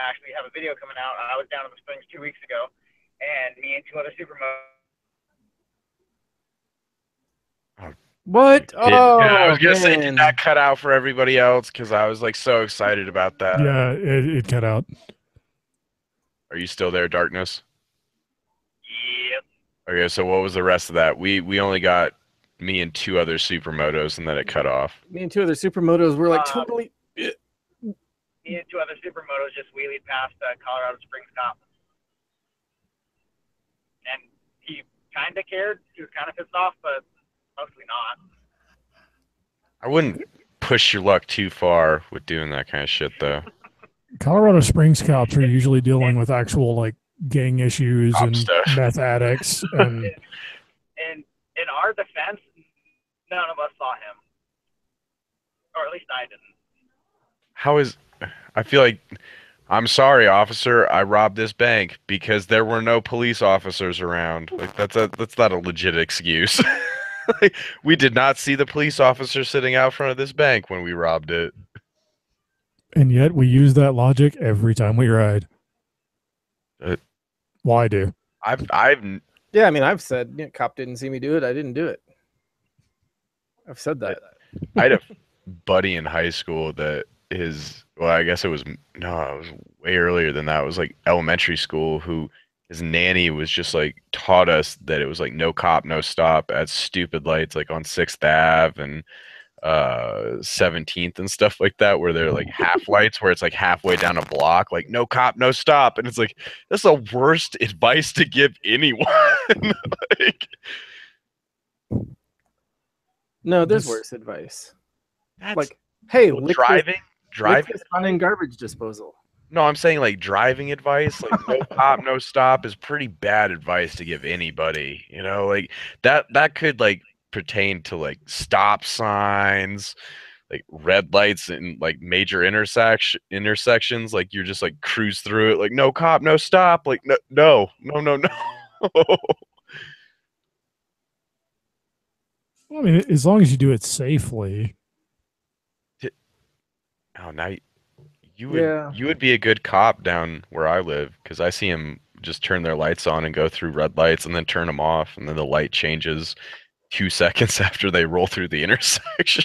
actually have a video coming out. I was down in the Springs 2 weeks ago, and me and two other Supermotos. What? Oh, Yeah, I was gonna say, did man. that cut out for everybody else? Because I was like so excited about that. Yeah, it cut out. Are you still there, Darkness? Yep. Okay, so what was the rest of that? We only got me and 2 other supermotos, and then it cut off. Me and 2 other supermotos were like Um, totally. Me and 2 other supermotos just wheelied past Colorado Springs cop, and he kind of cared. He was kind of pissed off, but mostly not. I wouldn't push your luck too far with doing that kind of shit, though. Colorado Springs cops are usually dealing with actual like gang issues Cop and stuff. meth addicts, and And in our defense, none of us saw him, or at least I didn't. How is? I feel like, I'm sorry, officer. I robbed this bank because there were no police officers around. Like that's not a legit excuse. Like, we did not see the police officer sitting out front of this bank when we robbed it. yet we use that logic every time we ride. Uh, Well, I do. I've Yeah, I mean, I've said, yeah, cop didn't see me do it. I didn't do it. I've said that. I had a buddy in high school that I guess it was way earlier than that. It was like elementary school, who his nanny was just like taught us that it was like no cop, no stop at stupid lights like on 6th Ave and 17th and stuff like that, where they're like half lights, where it's like halfway down a block, like no cop, no stop. And it's like, that's the worst advice to give anyone. Like, No, there's This- worse advice. that's Like, hey, lick driving. this front end garbage disposal. No, I'm saying like driving advice, like no cop, no stop is pretty bad advice to give anybody. You know, like that could like pertain to like stop signs, like red lights and like major intersections. Like you're just like cruise through it, like no cop, no stop. Like no. I mean, as long as you do it safely. Oh, now Yeah. you would be a good cop down where I live, because I see them just turn their lights on and go through red lights and then turn them off, and then the light changes 2 seconds after they roll through the intersection.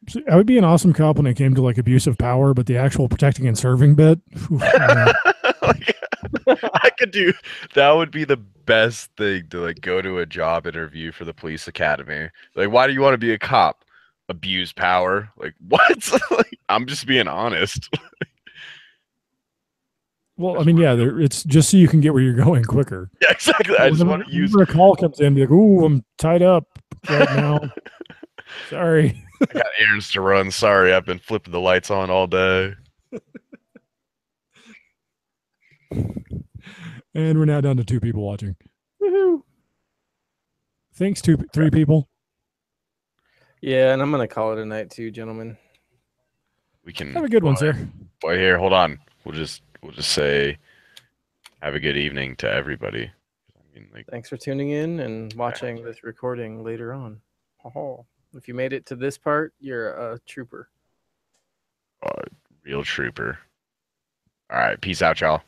So I would be an awesome cop when it came to like abuse of power, but the actual protecting and serving bit. Oof, Like, I could do that. Would be the best thing to like go to a job interview for the police academy. Like, why do you want to be a cop? Abuse power. Like, what? Like, I'm just being honest. well, I mean, yeah, it's just so you can get where you're going quicker. Yeah, exactly. I just want to use. Whenever a call comes in, be like, "Ooh, I'm tied up right now. Sorry." I got errands to run. Sorry, I've been flipping the lights on all day. And we're now down to 2 people watching. Woohoo! Thanks, 3 people. Yeah, and I'm gonna call it a night too, gentlemen. We can Have a good one, sir. Boy, here, hold on. We'll just say, have a good evening to everybody. I mean, like, Thanks for tuning in and watching this recording later on. Oh, if you made it to this part, you're a trooper. real trooper. All right, peace out, y'all.